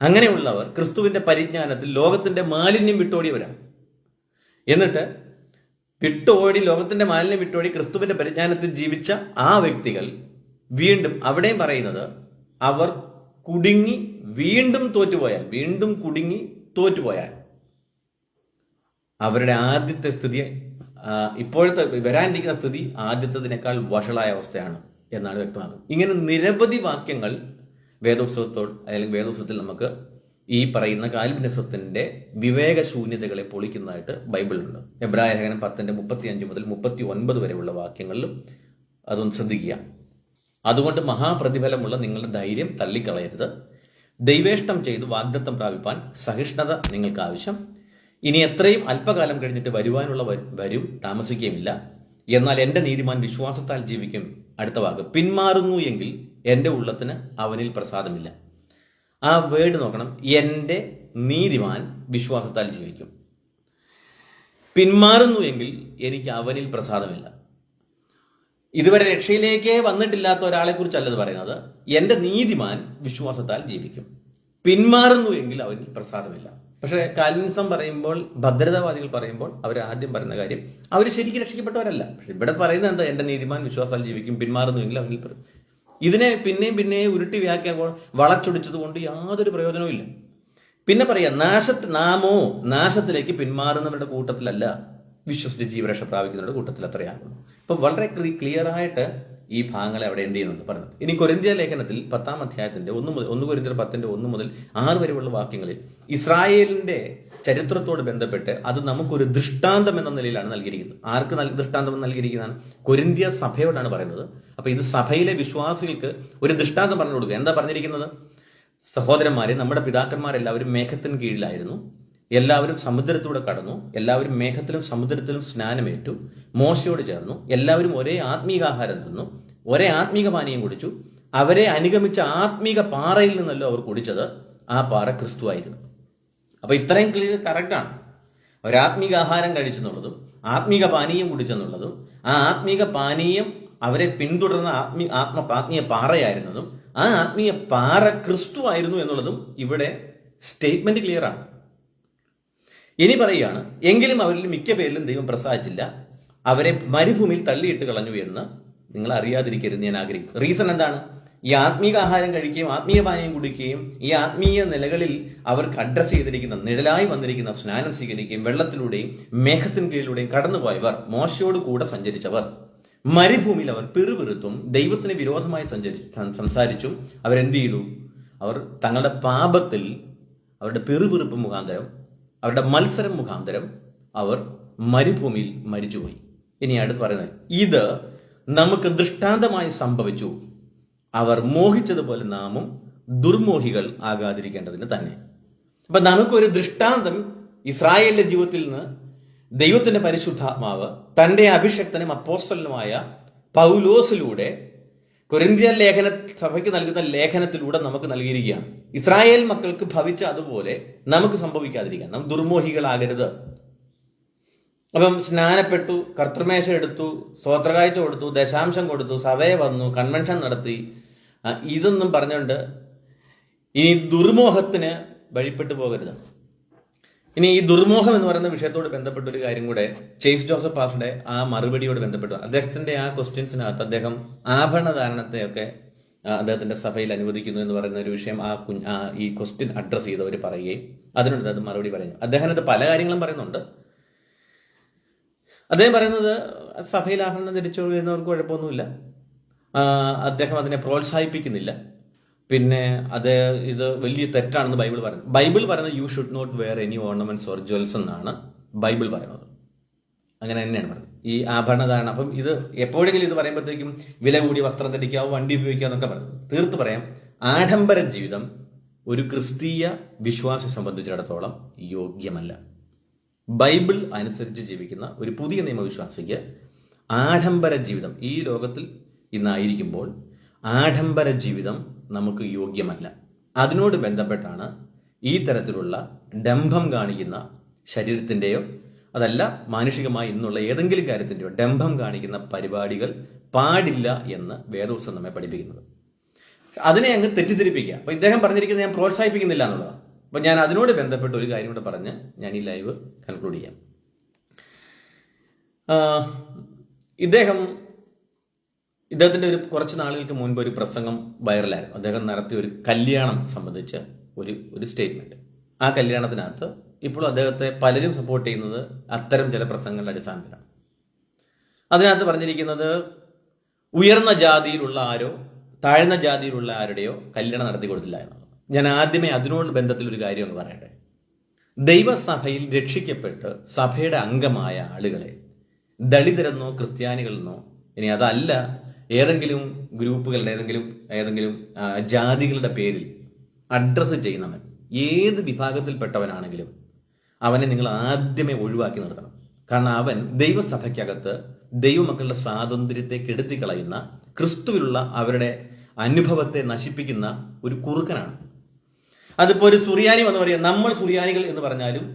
അങ്ങനെയുള്ളവർ ക്രിസ്തുവിന്റെ പരിജ്ഞാനത്തിൽ ലോകത്തിന്റെ മാലിന്യം വിട്ടോടിയവരാണ്. എന്നിട്ട് ലോകത്തിന്റെ മാലിന്യം വിട്ടോടി ക്രിസ്തുവിന്റെ പരിജ്ഞാനത്തിൽ ജീവിച്ച ആ വ്യക്തികൾ വീണ്ടും അവിടെയും പറയുന്നത്, അവർ കുടുങ്ങി വീണ്ടും തോറ്റുപോയാൽ അവരുടെ ആദ്യത്തെ സ്ഥിതി, ഇപ്പോഴത്തെ വരാനിരിക്കുന്ന സ്ഥിതി ആദ്യത്തതിനേക്കാൾ വഷളായ അവസ്ഥയാണ് എന്നാണ് വ്യക്തമാകുന്നത്. ഇങ്ങനെ നിരവധി വാക്യങ്ങൾ വേദോത്സവത്തോട് അല്ലെങ്കിൽ വേദോത്സവത്തിൽ നമുക്ക് ഈ പറയുന്ന കാൽവിനിസത്തിന്റെ വിവേകശൂന്യതകളെ പൊളിക്കുന്നതായിട്ട് ബൈബിളിലുണ്ട്. എബ്രായ ലേഖനം 10:35 മുതൽ 39 വരെയുള്ള വാക്യങ്ങളിലും അതൊന്ന് ശ്രദ്ധിക്കുക. അതുകൊണ്ട് മഹാപ്രതിഫലമുള്ള നിങ്ങളുടെ ധൈര്യം തള്ളിക്കളയരുത്. ദൈവേഷ്ടം ചെയ്ത് വാഗ്ദത്തം പ്രാപിപ്പാൻ സഹിഷ്ണുത നിങ്ങൾക്ക് ആവശ്യം. ഇനി എത്രയും അല്പകാലം കഴിഞ്ഞിട്ട് വരുവാനുള്ള വരും താമസിക്കുകയുമില്ല. എന്നാൽ എന്റെ നീതിമാൻ വിശ്വാസത്താൽ ജീവിക്കും. അടുത്ത വാക്ക്, പിന്മാറുന്നു എങ്കിൽ എന്റെ ഉള്ളത്തിന് അവനിൽ പ്രസാദമില്ല. ആ വേർഡ് നോക്കണം, എന്റെ നീതിമാൻ വിശ്വാസത്താൽ ജീവിക്കും. പിന്മാറുന്നു എങ്കിൽ എനിക്ക് അവനിൽ പ്രസാദമില്ല. ഇതുവരെ രക്ഷയിലേക്ക് വന്നിട്ടില്ലാത്ത ഒരാളെ കുറിച്ചല്ലത് പറയുന്നത്. എന്റെ നീതിമാൻ വിശ്വാസത്താൽ ജീവിക്കും. പിന്മാറുന്നു എങ്കിൽ അവനിൽ പ്രസാദമില്ല. പക്ഷെ കാൽവിനിസം പറയുമ്പോൾ, ഭദ്രതാവാദികൾ പറയുമ്പോൾ അവർ ആദ്യം പറയുന്ന കാര്യം അവർ ശരിക്കും രക്ഷിക്കപ്പെട്ടവരല്ല. പക്ഷെ ഇവിടെ പറയുന്നത് എന്താ, എന്റെ നീതിമാൻ വിശ്വാസത്താൽ ജീവിക്കും, പിന്മാറുന്നുവെങ്കിൽ അവനിൽ. ഇതിനെ പിന്നെയും ഉരുട്ടി വ്യാഖ്യാനം വളച്ചൊടിച്ചത് കൊണ്ട് യാതൊരു പ്രയോജനവും ഇല്ല. പിന്നെ പറയാ, നാമോ നാശത്തിലേക്ക് പിന്മാറുന്നവരുടെ കൂട്ടത്തിലല്ല, വിശ്വസിച്ച് ജീവരക്ഷ പ്രാപിക്കുന്നവരുടെ കൂട്ടത്തിൽ അത്രയാകുന്നു. ഇപ്പൊ വളരെ ക്ലിയർ ആയിട്ട് ഈ ഭാഗങ്ങളെ അവിടെ എന്ത് ചെയ്യുന്നുണ്ട് പറഞ്ഞത്. ഇനി കൊരിന്ത്യ ലേഖനത്തിൽ 10-ാം അധ്യായത്തിന്റെ 1 കൊരിന്ത്യർ 10:1 മുതൽ 6 വരെയുള്ള വാക്യങ്ങളിൽ ഇസ്രായേലിന്റെ ചരിത്രത്തോട് ബന്ധപ്പെട്ട് അത് നമുക്കൊരു ദൃഷ്ടാന്തം എന്ന നിലയിലാണ് നൽകിയിരിക്കുന്നത്. ആർക്ക് ദൃഷ്ടാന്തം നൽകിയിരിക്കുന്നതാണ്? കൊരിന്ത്യ സഭയോടാണ് പറയുന്നത്. അപ്പൊ ഇത് സഭയിലെ വിശ്വാസികൾക്ക് ഒരു ദൃഷ്ടാന്തം പറഞ്ഞു കൊടുക്കുക. എന്താ പറഞ്ഞിരിക്കുന്നത്? സഹോദരന്മാരെ, നമ്മുടെ പിതാക്കന്മാരെല്ലാവരും മേഘത്തിന് കീഴിലായിരുന്നു. എല്ലാവരും സമുദ്രത്തിലൂടെ കടന്നു. എല്ലാവരും മേഘത്തിലും സമുദ്രത്തിലും സ്നാനമേറ്റു. മോശയോട് ചേർന്നു. എല്ലാവരും ഒരേ ആത്മീകാഹാരം തിന്നു. ഒരേ ആത്മീക പാനീയം കുടിച്ചു. അവരെ അനുഗമിച്ച ആത്മീക പാറയിൽ നിന്നല്ലോ അവർ കുടിച്ചത്. ആ പാറ ക്രിസ്തു ആയിരുന്നു. അപ്പൊ ഇത്രയും ക്ലിയർ കറക്റ്റാണ്. ഒരാത്മീകാഹാരം കഴിച്ചെന്നുള്ളതും ആത്മീക പാനീയം കുടിച്ചെന്നുള്ളതും ആ ആത്മീക പാനീയം അവരെ പിന്തുടർന്ന ആത്മീയ പാറയായിരുന്നതും ആ ആത്മീയ പാറ ക്രിസ്തു ആയിരുന്നു എന്നുള്ളതും ഇവിടെ സ്റ്റേറ്റ്മെന്റ് ക്ലിയർ ആണ്. ഇനി പറയുകയാണ്, എങ്കിലും അവരിൽ മിക്ക പേരിലും ദൈവം പ്രസാദിച്ചില്ല, അവരെ മരുഭൂമിയിൽ തള്ളിയിട്ട് കളഞ്ഞു എന്ന് നിങ്ങൾ അറിയാതിരിക്കരുത് ഞാൻ ആഗ്രഹിക്കുന്നു. റീസൺ എന്താണ്? ഈ ആത്മീക ആഹാരം കഴിക്കുകയും ആത്മീയ പാനീയം കുടിക്കുകയും ഈ ആത്മീയ നിലകളിൽ അവർക്ക് അഡ്രസ് ചെയ്തിരിക്കുന്ന, നിഴലായി വന്നിരിക്കുന്ന സ്നാനം സ്വീകരിക്കുകയും വെള്ളത്തിലൂടെയും മേഘത്തിന് കീഴിലൂടെയും കടന്നുപോയവർ, മോശയോട് കൂടെ സഞ്ചരിച്ചവർ, മരുഭൂമിയിൽ അവർ പിറുപിറുത്തും ദൈവത്തിന് വിരോധമായി സംസാരിച്ചും അവരെന്ത് ചെയ്തു? അവർ തങ്ങളുടെ പാപത്തിൽ, അവരുടെ പിറുപിറുപ്പ് മുഖാന്തരം, അവരുടെ മത്സരം മുഖാന്തരം അവർ മരുഭൂമിയിൽ മരിച്ചുപോയി. ഇനി അടുത്ത് പറയുന്നത്, ഇത് നമുക്ക് ദൃഷ്ടാന്തമായി സംഭവിച്ചു, അവർ മോഹിച്ചതുപോലെ നാമും ദുർമോഹികൾ ആകാതിരിക്കേണ്ടതിന് തന്നെ. അപ്പൊ നമുക്കൊരു ദൃഷ്ടാന്തം ഇസ്രായേലിന്റെ ജീവിതത്തിൽ നിന്ന് ദൈവത്തിന്റെ പരിശുദ്ധാത്മാവ് തന്റെ അഭിഷക്തനും അപ്പോസ്തലനുമായ പൗലോസിലൂടെ കൊരിന്ത്യ ലേഖന സഭയ്ക്ക് നൽകുന്ന ലേഖനത്തിലൂടെ നമുക്ക് നൽകിയിരിക്കുകയാണ്. ഇസ്രായേൽ മക്കൾക്ക് ഭവിച്ച അതുപോലെ നമുക്ക് സംഭവിക്കാതിരിക്കാൻ, നാം ദുർമോഹികളാകരുത്. അപ്പം സ്നാനപ്പെട്ടു, കർത്തൃമേശ എടുത്തു, സ്തോത്രകാഴ്ച കൊടുത്തു, ദശാംശം കൊടുത്തു, സഭയെ വന്നു, കൺവെൻഷൻ നടത്തി, ഇതൊന്നും പറഞ്ഞുകൊണ്ട് ഈ ദുർമോഹത്തിന് വഴിപ്പെട്ടു പോകരുത്. ഇനി ഈ ദുർമോഹം എന്ന് പറയുന്ന വിഷയത്തോട് ബന്ധപ്പെട്ട ഒരു കാര്യം കൂടെ, ചേസ് ജോസഫ് പാസ്റ്ററുടെ ആ മറുപടിയോട് ബന്ധപ്പെട്ടു. അദ്ദേഹത്തിന്റെ ആ ക്വസ്റ്റ്യൻസിനകത്ത് അദ്ദേഹം ആഭരണധാരണത്തെയൊക്കെ അദ്ദേഹത്തിന്റെ സഭയിൽ അനുവദിക്കുന്നു എന്ന് പറയുന്ന ഒരു വിഷയം ഈ ക്വസ്റ്റ്യൻ അഡ്രസ് ചെയ്തവർ പറയുകയും അതിനോട് അദ്ദേഹം മറുപടി പറയുന്നു. അദ്ദേഹം അത് പല കാര്യങ്ങളും പറയുന്നുണ്ട്. അദ്ദേഹം പറയുന്നത് സഭയിൽ ആഭരണം ധരിച്ചു വരുന്നവർക്ക് കുഴപ്പമൊന്നുമില്ല, അദ്ദേഹം അതിനെ പ്രോത്സാഹിപ്പിക്കുന്നില്ല, പിന്നെ ഇത് വലിയ തെറ്റാണെന്ന് ബൈബിൾ പറയുന്നത്. ബൈബിൾ പറയുന്നത് you should not wear any ornaments or jewels എന്നാണ് ബൈബിൾ പറയുന്നത്. അങ്ങനെ തന്നെയാണ് പറയുന്നത് ഈ ആഭരണധാരണം. അപ്പം ഇത് എപ്പോഴെങ്കിലും ഇത് പറയുമ്പോഴത്തേക്കും വില കൂടി വസ്ത്രം ധരിക്കാവോ, വണ്ടി ഉപയോഗിക്കുക എന്നൊക്കെ പറയുന്നത്. തീർത്ത് പറയാം, ആഡംബര ജീവിതം ഒരു ക്രിസ്തീയ വിശ്വാസി സംബന്ധിച്ചിടത്തോളം യോഗ്യമല്ല. ബൈബിൾ അനുസരിച്ച് ജീവിക്കുന്ന ഒരു പുതിയ നിയമവിശ്വാസിക്ക് ആഡംബര ജീവിതം ഈ ലോകത്തിൽ ഇന്നായിരിക്കുമ്പോൾ ആഡംബര ജീവിതം നമുക്ക് യോഗ്യമല്ല. അതിനോട് ബന്ധപ്പെട്ടാണ് ഈ തരത്തിലുള്ള ഡംഭം കാണിക്കുന്ന ശരീരത്തിന്റെയോ അതല്ല മാനുഷികമായി ഇന്നുള്ള ഏതെങ്കിലും കാര്യത്തിന്റെയോ ഡംഭം കാണിക്കുന്ന പരിപാടികൾ പാടില്ല എന്ന് വേദോത്സവം നമ്മെ പഠിപ്പിക്കുന്നത്. അതിനെ അങ്ങ് തെറ്റിദ്ധരിപ്പിക്കുക. അപ്പൊ ഇദ്ദേഹം പറഞ്ഞിരിക്കുന്നത് ഞാൻ പ്രോത്സാഹിപ്പിക്കുന്നില്ല എന്നുള്ളതാണ്. അപ്പൊ ഞാൻ അതിനോട് ബന്ധപ്പെട്ട ഒരു കാര്യം കൂടെ പറഞ്ഞ് ഞാൻ ഈ ലൈവ് കൺക്ലൂഡ് ചെയ്യാം. ഇദ്ദേഹത്തിന്റെ കുറച്ച് നാളുകൾക്ക് മുൻപ് ഒരു പ്രസംഗം വൈറലായിരുന്നു. അദ്ദേഹം നടത്തിയ ഒരു കല്യാണം സംബന്ധിച്ച് ഒരു സ്റ്റേറ്റ്മെന്റ്. ആ കല്യാണത്തിനകത്ത് ഇപ്പോൾ അദ്ദേഹത്തെ പലരും സപ്പോർട്ട് ചെയ്യുന്നത് അത്തരം ചില പ്രസംഗങ്ങളുടെ അടിസ്ഥാനത്തിലാണ്. അതിനകത്ത് പറഞ്ഞിരിക്കുന്നത്, ഉയർന്ന ജാതിയിലുള്ള ആരോ താഴ്ന്ന ജാതിയിലുള്ള ആരുടെയോ കല്യാണം നടത്തി കൊടുത്തില്ല എന്നുള്ളത്. ഞാൻ ആദ്യമേ അതിനോട് ബന്ധത്തിൽ ഒരു കാര്യം ഒന്ന് പറയട്ടെ. ദൈവസഭയിൽ രക്ഷിക്കപ്പെട്ട് സഭയുടെ അംഗമായ ആളുകളെ ദളിതരെന്നോ ക്രിസ്ത്യാനികളെന്നോ, ഇനി അതല്ല ഏതെങ്കിലും ഗ്രൂപ്പുകളുടെ ഏതെങ്കിലും ജാതികളുടെ പേരിൽ അഡ്രസ്സ് ചെയ്യുന്നവൻ, ഏത് വിഭാഗത്തിൽപ്പെട്ടവനാണെങ്കിലും അവനെ നിങ്ങൾ ആദ്യമേ ഒഴിവാക്കി നിർത്തണം. കാരണം അവൻ ദൈവസഭയ്ക്കകത്ത് ദൈവമക്കളുടെ സ്വാതന്ത്ര്യത്തെ കെടുത്തിക്കളയുന്ന, ക്രിസ്തുവിലുള്ള അവരുടെ അനുഭവത്തെ നശിപ്പിക്കുന്ന ഒരു കുറുക്കനാണ്. അതിപ്പോ ഒരു സുറിയാനി വന്ന് പറയാം, നമ്മൾ സുറിയാനികൾ എന്ന് പറഞ്ഞാലും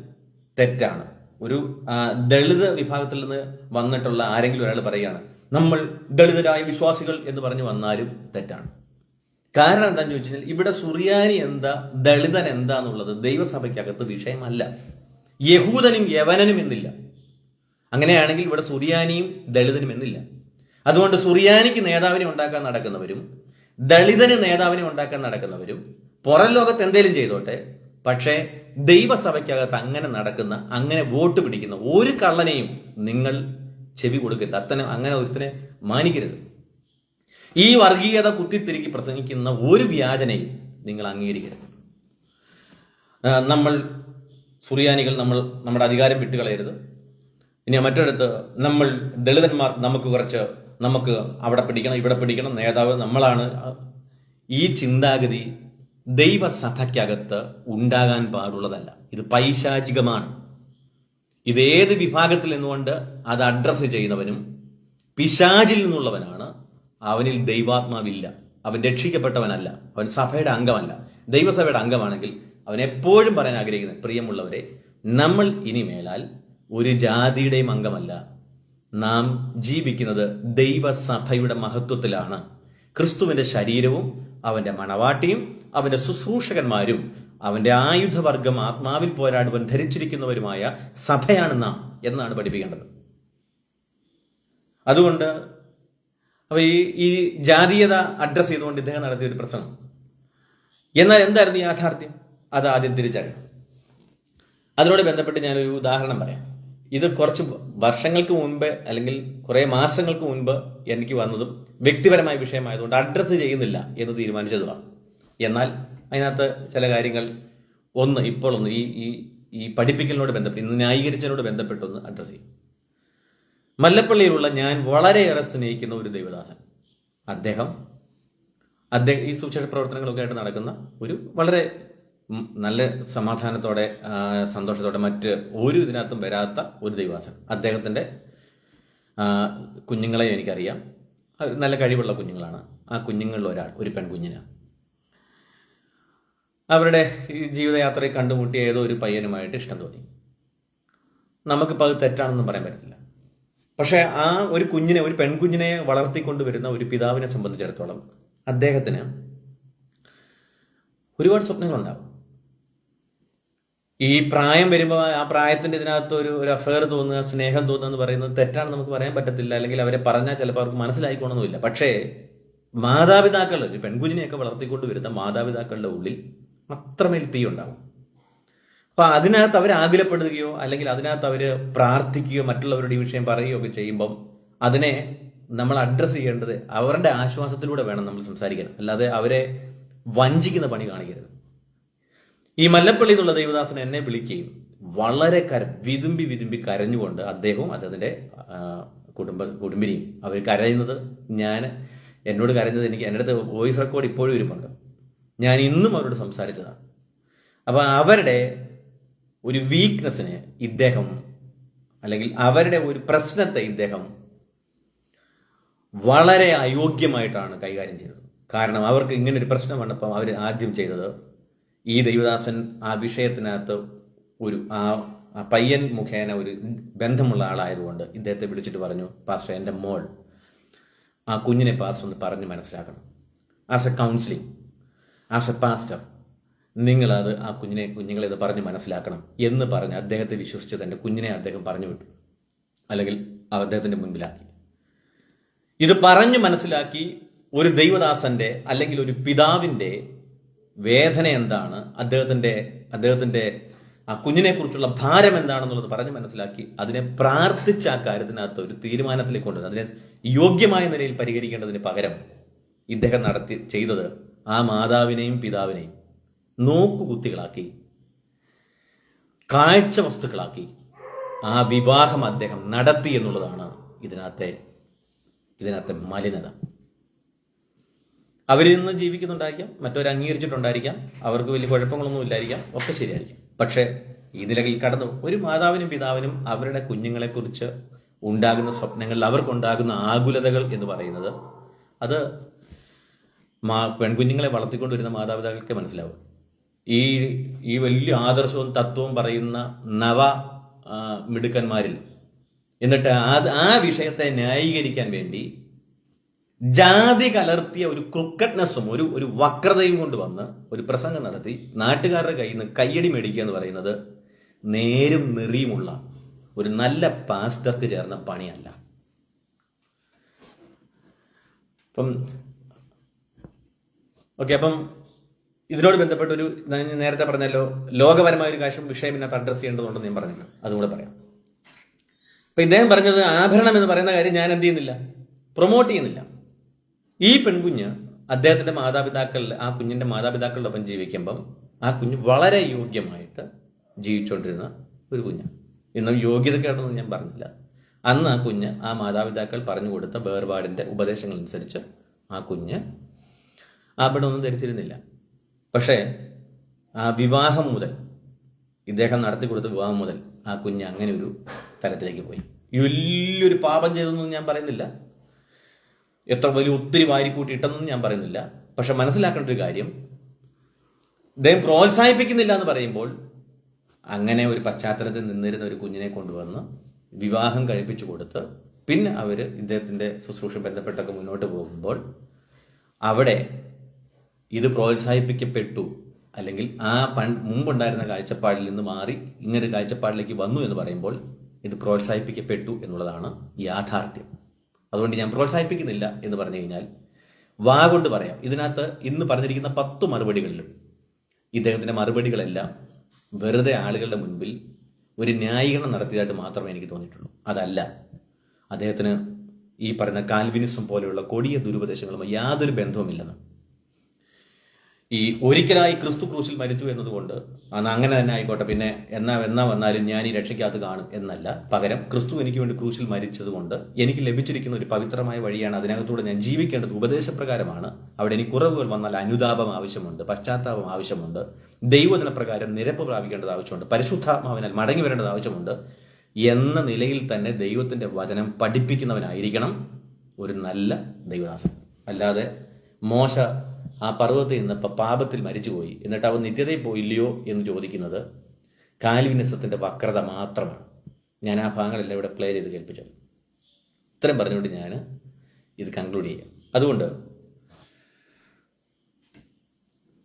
തെറ്റാണ്. ഒരു ദളിത് വിഭാഗത്തിൽ നിന്ന് വന്നിട്ടുള്ള ആരെങ്കിലും ഒരാൾ പറയുകയാണ് നമ്മൾ ദളിതരായ വിശ്വാസികൾ എന്ന് പറഞ്ഞു വന്നാലും തെറ്റാണ്. കാരണം എന്താണെന്ന് ചോദിച്ചു കഴിഞ്ഞാൽ ഇവിടെ സുറിയാനി എന്താ, ദളിതൻ എന്താന്നുള്ളത് ദൈവസഭയ്ക്കകത്ത് വിഷയമല്ല. യഹൂദനും യവനനും എന്നില്ല. അങ്ങനെയാണെങ്കിൽ ഇവിടെ സുറിയാനിയും ദളിതനും എന്നില്ല. അതുകൊണ്ട് സുറിയാനിക്ക് നേതാവിനെ ഉണ്ടാക്കാൻ നടക്കുന്നവരും ദളിതന് നേതാവിനെ ഉണ്ടാക്കാൻ നടക്കുന്നവരും പുറം ലോകത്ത് എന്തേലും ചെയ്തോട്ടെ, പക്ഷേ ദൈവസഭയ്ക്കകത്ത് അങ്ങനെ നടക്കുന്ന, അങ്ങനെ വോട്ട് പിടിക്കുന്ന ഒരു കള്ളനെയും നിങ്ങൾ ചെവി കൊടുക്കരുത്. അങ്ങനെ ഒരുത്തനെ മാനിക്കരുത്. ഈ വർഗീയത കുത്തിത്തിരുക്കി പ്രസംഗിക്കുന്ന ഒരു വ്യാജനയും നിങ്ങൾ അംഗീകരിക്കരുത്. നമ്മൾ സുറിയാനികൾ നമ്മുടെ അധികാരം വിട്ടുകളയരുത്. ഇനി മറ്റൊരിടത്ത് നമ്മൾ ദളിതന്മാർ നമുക്ക് അവിടെ പിടിക്കണം, ഇവിടെ പിടിക്കണം, നേതാവ് നമ്മളാണ്. ഈ ചിന്താഗതി ദൈവസഭയ്ക്കകത്ത് ഉണ്ടാകാൻ പാടുള്ളതല്ല. ഇത് പൈശാചികമാണ്. ഇതേത് വിഭാഗത്തിൽ നിന്നുകൊണ്ട് അത് അഡ്രസ്സ് ചെയ്യുന്നവനും പിശാചിൽ നിന്നുള്ളവനാണ്. അവനിൽ ദൈവാത്മാവില്ല, അവൻ രക്ഷിക്കപ്പെട്ടവനല്ല, അവൻ സഭയുടെ അംഗമല്ല. ദൈവസഭയുടെ അംഗമാണെങ്കിൽ അവൻ എപ്പോഴും പറയാൻ ആഗ്രഹിക്കുന്നത്, പ്രിയമുള്ളവരെ, നമ്മൾ ഇനിമേലാൽ ഒരു ജാതിയുടെയും അംഗമല്ല. നാം ജീവിക്കുന്നത് ദൈവസഭയുടെ മഹത്വത്തിലാണ്. ക്രിസ്തുവിന്റെ ശരീരവും അവന്റെ മണവാട്ടിയും അവന്റെ ശുശ്രൂഷകന്മാരും അവന്റെ ആയുധവർഗം ആത്മാവിൽ പോരാടുവാൻ ധരിച്ചിരിക്കുന്നവരുമായ സഭയാണ് നാം എന്നാണ് പഠിപ്പിക്കേണ്ടത്. അതുകൊണ്ട് അപ്പൊ ഈ ജാതീയത അഡ്രസ് ചെയ്തുകൊണ്ട് ഇദ്ദേഹം നടത്തിയ ഒരു പ്രസംഗം. എന്നാൽ എന്തായിരുന്നു യാഥാർത്ഥ്യം? അത് ആദ്യം തിരിച്ചറിയണം. അതിനോട് ബന്ധപ്പെട്ട് ഞാനൊരു ഉദാഹരണം പറയാം. ഇത് കുറച്ച് വർഷങ്ങൾക്ക് മുൻപ് അല്ലെങ്കിൽ കുറെ മാസങ്ങൾക്ക് മുൻപ് എനിക്ക് വന്നതും വ്യക്തിപരമായ വിഷയമായതുകൊണ്ട് അഡ്രസ്സ് ചെയ്യുന്നില്ല എന്ന് തീരുമാനിച്ചതുമാണ്. എന്നാൽ അതിനകത്ത് ചില കാര്യങ്ങൾ ഇപ്പോൾ ഈ പഠിപ്പിക്കലിനോട് ബന്ധപ്പെട്ട്, ഇന്ന് ന്യായീകരിച്ചതിനോട് ബന്ധപ്പെട്ടൊന്ന് അഡ്രസ്സ് ചെയ്യും. മല്ലപ്പള്ളിയിലുള്ള ഞാൻ വളരെയേറെ സ്നേഹിക്കുന്ന ഒരു ദൈവദാസൻ, അദ്ദേഹം ഈ സുവിശേഷ പ്രവർത്തനങ്ങളൊക്കെ ആയിട്ട് നടക്കുന്ന ഒരു വളരെ നല്ല സമാധാനത്തോടെ സന്തോഷത്തോടെ മറ്റ് ഒരു ഇതിനകത്തും വരാത്ത ഒരു ദൈവദാസൻ. അദ്ദേഹത്തിന്റെ കുഞ്ഞുങ്ങളെ എനിക്കറിയാം. നല്ല കഴിവുള്ള കുഞ്ഞുങ്ങളാണ്. ആ കുഞ്ഞുങ്ങളിൽ ഒരു പെൺകുഞ്ഞിന് അവരുടെ ഈ ജീവിതയാത്രയിൽ കണ്ടുമുട്ടിയ ഏതോ ഒരു പയ്യനുമായിട്ട് ഇഷ്ടം തോന്നി. നമുക്കിപ്പോൾ അത് തെറ്റാണെന്നും പറയാൻ പറ്റത്തില്ല. പക്ഷെ ആ ഒരു പെൺകുഞ്ഞിനെ വളർത്തിക്കൊണ്ടുവരുന്ന ഒരു പിതാവിനെ സംബന്ധിച്ചിടത്തോളം അദ്ദേഹത്തിന് ഒരുപാട് സ്വപ്നങ്ങളുണ്ടാവും. ഈ പ്രായം വരുമ്പോൾ ആ പ്രായത്തിന്റെ ഇതിനകത്ത് ഒരു അഫെയർ തോന്നുക, സ്നേഹം തോന്നുക എന്ന് പറയുന്നത് തെറ്റാണെന്ന് നമുക്ക് പറയാൻ പറ്റത്തില്ല. അല്ലെങ്കിൽ അവരെ പറഞ്ഞാൽ ചിലപ്പോൾ അവർക്ക് മനസ്സിലായിക്കോണമെന്നില്ല. പക്ഷേ മാതാപിതാക്കൾ, ഒരു പെൺകുഞ്ഞിനെയൊക്കെ വളർത്തിക്കൊണ്ട് വരുന്ന മാതാപിതാക്കളുടെ ഉള്ളിൽ അത്രമേൽ തീ ഉണ്ടാവും. അപ്പൊ അതിനകത്ത് അവർ ആകുലപ്പെടുകയോ അല്ലെങ്കിൽ അതിനകത്ത് അവർ പ്രാർത്ഥിക്കുകയോ മറ്റുള്ളവരുടെ ഈ വിഷയം പറയുകയോ ഒക്കെ ചെയ്യുമ്പം അതിനെ നമ്മൾ അഡ്രസ്സ് ചെയ്യേണ്ടത് അവരുടെ ആശ്വാസത്തിലൂടെ വേണം നമ്മൾ സംസാരിക്കാൻ. അല്ലാതെ അവരെ വഞ്ചിക്കുന്ന പണി കാണിക്കരുത്. ഈ മല്ലപ്പള്ളി എന്നുള്ള ദൈവദാസൻ എന്നെ വിളിക്കുകയും വളരെ വിതുമ്പി കരഞ്ഞുകൊണ്ട് അദ്ദേഹവും അദ്ദേഹത്തിന്റെ കുടുംബിനിയും അവർ കരയുന്നത്, എന്നോട് കരഞ്ഞത് എനിക്ക് എൻ്റെ അടുത്ത് വോയിസ് റെക്കോർഡ് ഇപ്പോഴും ഇരിപ്പുണ്ട്. ഞാൻ ഇന്നും അവരോട് സംസാരിച്ചതാണ്. അപ്പൊ അവരുടെ ഒരു വീക്ക്നെസ്സിനെ ഇദ്ദേഹം, അല്ലെങ്കിൽ അവരുടെ ഒരു പ്രശ്നത്തെ ഇദ്ദേഹം വളരെ അയോഗ്യമായിട്ടാണ് കൈകാര്യം ചെയ്തത്. കാരണം അവർക്ക് ഇങ്ങനെ ഒരു പ്രശ്നം വന്നപ്പോൾ അവർ ആദ്യം ചെയ്തത്, ഈ ദൈവദാസൻ ആ വിഷയത്തിനകത്ത് ആ പയ്യൻ മുഖേന ഒരു ബന്ധമുള്ള ആളായതുകൊണ്ട് ഇദ്ദേഹത്തെ വിളിച്ചിട്ട് പറഞ്ഞു, പാസ്റ്റർ, എൻ്റെ മോൾ ആ കുഞ്ഞിനെ പാസ്റ്റർ ഒന്ന് പറഞ്ഞ് മനസ്സിലാക്കണം. As A counselling, as A pastor, നിങ്ങളത് ആ കുഞ്ഞുങ്ങളെ ഇത് പറഞ്ഞ് മനസ്സിലാക്കണം എന്ന് പറഞ്ഞ് അദ്ദേഹത്തെ വിശ്വസിച്ച് തന്റെ കുഞ്ഞിനെ അദ്ദേഹം പറഞ്ഞു വിട്ടു, അല്ലെങ്കിൽ അദ്ദേഹത്തിന്റെ മുൻപിലാക്കി. ഇത് പറഞ്ഞു മനസ്സിലാക്കി ഒരു ദൈവദാസന്റെ അല്ലെങ്കിൽ ഒരു പിതാവിന്റെ വേദന എന്താണ്, അദ്ദേഹത്തിന്റെ ആ കുഞ്ഞിനെ കുറിച്ചുള്ള ഭാരം എന്താണെന്നുള്ളത് പറഞ്ഞ് മനസ്സിലാക്കി അതിനെ പ്രാർത്ഥിച്ച ആ കാര്യത്തിനകത്ത് ഒരു തീരുമാനത്തിലേക്ക് കൊണ്ടുവന്നു. അതിനെ യോഗ്യമായ നിലയിൽ പരിഹരിക്കേണ്ടതിന് പകരം ഇദ്ദേഹം ചെയ്തത് ആ മാതാവിനെയും പിതാവിനെയും നോക്കുകുത്തികളാക്കി, കാഴ്ച വസ്തുക്കളാക്കി ആ വിവാഹം അദ്ദേഹം നടത്തി എന്നുള്ളതാണ് ഇതിനകത്തെ മലിനത. അവരിൽ നിന്ന് ജീവിക്കുന്നുണ്ടായിരിക്കാം, മറ്റവർ അംഗീകരിച്ചിട്ടുണ്ടായിരിക്കാം, അവർക്ക് വലിയ കുഴപ്പങ്ങളൊന്നും ഇല്ലായിരിക്കാം, ഒക്കെ ശരിയായിരിക്കും. പക്ഷേ ഈ നിലയിൽ കടന്നു ഒരു മാതാവിനും പിതാവിനും അവരുടെ കുഞ്ഞുങ്ങളെക്കുറിച്ച് ഉണ്ടാകുന്ന സ്വപ്നങ്ങളിൽ അവർക്കുണ്ടാകുന്ന ആകുലതകൾ എന്ന് പറയുന്നത് അത് പെൺകുഞ്ഞുങ്ങളെ വളർത്തിക്കൊണ്ടുവരുന്ന മാതാപിതാക്കൾക്ക് മനസ്സിലാവും. ഈ വലിയ ആദർശവും തത്വവും പറയുന്ന മിടുക്കന്മാരിൽ എന്നിട്ട് ആ വിഷയത്തെ ന്യായീകരിക്കാൻ വേണ്ടി ജാതി കലർത്തിയ ഒരു ക്രിക്കറ്റ്നെസ്സും ഒരു വക്രതയും കൊണ്ടുവന്ന് ഒരു പ്രസംഗം നടത്തി നാട്ടുകാരുടെ കയ്യിൽ നിന്ന് കയ്യടി മേടിക്കുക എന്ന് പറയുന്നത് നേരും നെറിയുമുള്ള ഒരു നല്ല പാസ്റ്റർക്ക് ചേർന്ന പണിയല്ല. അപ്പം ഇതിനോട് ബന്ധപ്പെട്ട ഞാൻ നേരത്തെ പറഞ്ഞല്ലോ, ലോകപരമായ ഒരു വിഷയം ഇതിനകത്ത് അഡ്രസ് ചെയ്യേണ്ടതുണ്ടെന്ന് ഞാൻ പറഞ്ഞില്ല, അതും കൂടെ പറയാം. അപ്പൊ ഇദ്ദേഹം പറഞ്ഞത് ആഭരണം എന്ന് പറയുന്ന കാര്യം ഞാൻ എന്ത് ചെയ്യുന്നില്ല, പ്രൊമോട്ട് ചെയ്യുന്നില്ല. ഈ പെൺകുഞ്ഞ് അദ്ദേഹത്തിന്റെ ആ കുഞ്ഞിന്റെ മാതാപിതാക്കളുടെ ഒപ്പം ജീവിക്കുമ്പം ആ കുഞ്ഞ് വളരെ യോഗ്യമായിട്ട് ജീവിച്ചുകൊണ്ടിരുന്ന ഒരു കുഞ്ഞാണ്. ഇന്നും യോഗ്യതക്കേടൊന്നും ഞാൻ പറഞ്ഞില്ല. അന്ന് ആ കുഞ്ഞ് ആ മാതാപിതാക്കൾ പറഞ്ഞു കൊടുത്ത വേർപാടിന്റെ ഉപദേശങ്ങൾ അനുസരിച്ച് ആ കുഞ്ഞ് ആഭരണമൊന്നും ധരിച്ചിരുന്നില്ല. പക്ഷേ ആ വിവാഹം മുതൽ, ഇദ്ദേഹം നടത്തി കൊടുത്ത വിവാഹം മുതൽ ആ കുഞ്ഞ് അങ്ങനെ ഒരു തലത്തിലേക്ക് പോയി. വലിയൊരു പാപം ചെയ്തെന്നൊന്നും ഞാൻ പറയുന്നില്ല, എത്ര വലിയ ഒത്തിരി വാരിക്കൂട്ടി ഇട്ടെന്നൊന്നും ഞാൻ പറയുന്നില്ല. പക്ഷെ മനസ്സിലാക്കേണ്ട ഒരു കാര്യം, ഇദ്ദേഹം പ്രോത്സാഹിപ്പിക്കുന്നില്ല എന്ന് പറയുമ്പോൾ അങ്ങനെ ഒരു പശ്ചാത്തലത്തിൽ നിന്നിരുന്ന ഒരു കുഞ്ഞിനെ കൊണ്ടുവന്ന് വിവാഹം കഴിപ്പിച്ചു കൊടുത്ത് പിന്നെ അവര് ഇദ്ദേഹത്തിന്റെ ശുശ്രൂഷ ബന്ധപ്പെട്ടൊക്കെ മുന്നോട്ട് പോകുമ്പോൾ അവിടെ ഇത് പ്രോത്സാഹിപ്പിക്കപ്പെട്ടു, അല്ലെങ്കിൽ ആ മുമ്പുണ്ടായിരുന്ന കാഴ്ചപ്പാടിൽ നിന്ന് മാറി ഇങ്ങനൊരു കാഴ്ചപ്പാടിലേക്ക് വന്നു എന്ന് പറയുമ്പോൾ ഇത് പ്രോത്സാഹിപ്പിക്കപ്പെട്ടു എന്നുള്ളതാണ് യാഥാർത്ഥ്യം. അതുകൊണ്ട് ഞാൻ പ്രോത്സാഹിപ്പിക്കുന്നില്ല എന്ന് പറഞ്ഞു കഴിഞ്ഞാൽ വാ കൊണ്ട് പറയാം. ഇതിനകത്ത് ഇന്ന് പറഞ്ഞിരിക്കുന്ന 10 മറുപടികളിലും ഇദ്ദേഹത്തിന്റെ മറുപടികളെല്ലാം വെറുതെ ആളുകളുടെ മുൻപിൽ ഒരു ന്യായീകരണം നടത്തിയതായിട്ട് മാത്രമേ എനിക്ക് തോന്നിയിട്ടുള്ളൂ. അതല്ല, അദ്ദേഹത്തിന് ഈ പറയുന്ന കാൽവിനിസം പോലെയുള്ള കൊടിയ ദുരുപദേശങ്ങളുമായി യാതൊരു ബന്ധവുമില്ലെന്ന്. ഈ ഒരിക്കലായി ക്രിസ്തു ക്രൂശിൽ മരിച്ചു എന്നതുകൊണ്ട് അങ്ങനെ തന്നെ ആയിക്കോട്ടെ, പിന്നെ എന്നാ വന്നാലും ഞാൻ ഈ രക്ഷയ്ക്കകത്ത് കാണും എന്നല്ല. പകരം ക്രിസ്തു എനിക്ക് വേണ്ടി ക്രൂശിൽ മരിച്ചതുകൊണ്ട് എനിക്ക് ലഭിച്ചിരിക്കുന്ന ഒരു പവിത്രമായ വഴിയാണ്, അതിനകത്തൂടെ ഞാൻ ജീവിക്കേണ്ടത് ഉപദേശപ്രകാരമാണ്. അവിടെ എനിക്ക് കുറവുകൾ വന്നാൽ അനുതാപം ആവശ്യമുണ്ട്, പശ്ചാത്താപം ആവശ്യമുണ്ട്, ദൈവവചന പ്രകാരം നിരപ്പ് പ്രാപിക്കേണ്ടത് ആവശ്യമുണ്ട്, പരിശുദ്ധാത്മാവിനാൽ മടങ്ങി വരേണ്ടത് ആവശ്യമുണ്ട് എന്ന നിലയിൽ തന്നെ ദൈവത്തിന്റെ വചനം പഠിപ്പിക്കുന്നവനായിരിക്കണം ഒരു നല്ല ദൈവദാസൻ. അല്ലാതെ മോശ ആ പർവ്വതത്തിൽ നിന്നപ്പോൾ പാപത്തിൽ മരിച്ചുപോയി എന്നിട്ട് അവൻ നിത്യതയിൽ പോയില്ലയോ എന്ന് ചോദിക്കുന്നത് കാൽവിനിസത്തിന്റെ വക്രത മാത്രമാണ്. ഞാൻ ആ ഭാഗങ്ങളെല്ലാം ഇവിടെ പ്ലേ ചെയ്ത് കേൾപ്പിച്ചത്. ഇത്രയും പറഞ്ഞുകൊണ്ട് ഞാൻ ഇത് കൺക്ലൂഡ് ചെയ്യാം. അതുകൊണ്ട്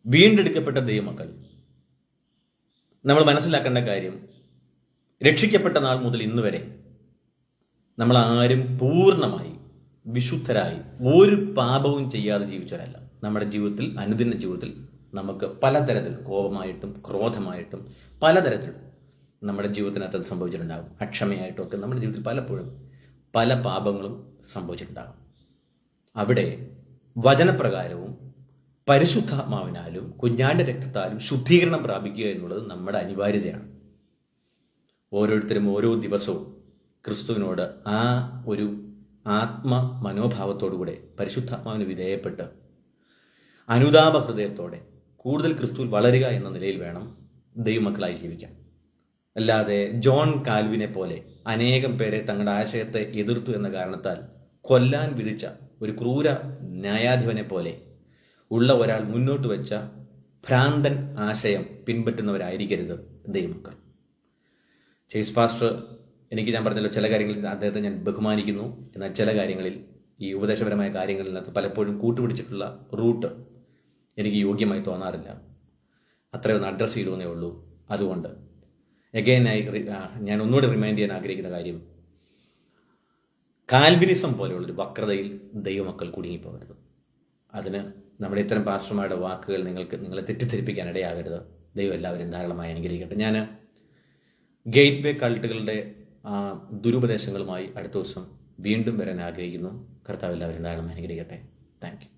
വീണ്ടെടുക്കപ്പെട്ട ദൈവമക്കൾ നമ്മൾ മനസ്സിലാക്കേണ്ട കാര്യം, രക്ഷിക്കപ്പെട്ട നാൾ മുതൽ ഇന്ന് വരെ നമ്മൾ ആരും പൂർണ്ണമായി വിശുദ്ധരായി ഒരു പാപവും ചെയ്യാതെ ജീവിച്ചവരല്ല. നമ്മുടെ ജീവിതത്തിൽ, അനുദിന ജീവിതത്തിൽ നമുക്ക് പലതരത്തിൽ കോപമായിട്ടും ക്രോധമായിട്ടും പലതരത്തിലും നമ്മുടെ ജീവിതത്തിനകത്ത് അത് സംഭവിച്ചിട്ടുണ്ടാകും. അക്ഷമയായിട്ടും ഒക്കെ നമ്മുടെ ജീവിതത്തിൽ പലപ്പോഴും പല പാപങ്ങളും സംഭവിച്ചിട്ടുണ്ടാകും. അവിടെ വചനപ്രകാരവും പരിശുദ്ധാത്മാവിനാലും കുഞ്ഞാന്റെ രക്തത്താലും ശുദ്ധീകരണം പ്രാപിക്കുക എന്നുള്ളത് നമ്മുടെ അനിവാര്യതയാണ്. ഓരോരുത്തരും ഓരോ ദിവസവും ക്രിസ്തുവിനോട് ആ ഒരു ആത്മ മനോഭാവത്തോടുകൂടെ പരിശുദ്ധാത്മാവിന് വിധേയപ്പെട്ട് അനുതാപ ഹൃദയത്തോടെ കൂടുതൽ ക്രിസ്തുവിൽ വളരുക എന്ന നിലയിൽ വേണം ദൈവമക്കളായി ജീവിക്കാൻ. അല്ലാതെ ജോൺ കാൽവിനെ പോലെ അനേകം പേരെ തങ്ങളുടെ ആശയത്തെ എതിർത്തു എന്ന കാരണത്താൽ കൊല്ലാൻ വിധിച്ച ഒരു ക്രൂര ന്യായാധിപനെ പോലെ ഉള്ള ഒരാൾ മുന്നോട്ട് വെച്ച ഭ്രാന്തൻ ആശയം പിൻപറ്റുന്നവരായിരിക്കരുത് ദൈവമക്കൾ. ചേസ് പാസ്റ്റർ, ഞാൻ പറഞ്ഞല്ലോ, ചില കാര്യങ്ങളിൽ അദ്ദേഹത്തെ ഞാൻ ബഹുമാനിക്കുന്നു. എന്നാൽ ചില കാര്യങ്ങളിൽ, ഈ ഉപദേശപരമായ കാര്യങ്ങളിനകത്ത് പലപ്പോഴും കൂട്ടുപിടിച്ചിട്ടുള്ള റൂട്ട് എനിക്ക് യോഗ്യമായി തോന്നാറില്ല. അത്രയൊന്ന് അഡ്രസ്സ് ചെയ്തുവെന്നേ ഉള്ളൂ. അതുകൊണ്ട് ഞാൻ ഒന്നുകൂടി റിമൈൻഡ് ചെയ്യാൻ ആഗ്രഹിക്കുന്ന കാര്യം, കാൽവിനിസം പോലെയുള്ളൊരു വക്രതയിൽ ദൈവമക്കൾ കുടുങ്ങിപ്പോകരുത്. അതിന് നമ്മുടെ ഇത്തരം പാസ്റ്റർമാരുടെ വാക്കുകൾ നിങ്ങളെ തെറ്റിദ്ധരിപ്പിക്കാൻ ഇടയാകരുത്. ദൈവം എല്ലാവരും ധാരാളമായി അനുഗ്രഹിക്കട്ടെ. ഞാൻ ഗേറ്റ് വേ കൾട്ടുകളുടെ ദുരുപദേശങ്ങളുമായി അടുത്ത ദിവസം വീണ്ടും വരാൻ ആഗ്രഹിക്കുന്നു. കർത്താവ് എല്ലാവരും ധാരാളം അനുഗ്രഹിക്കട്ടെ. Thank you.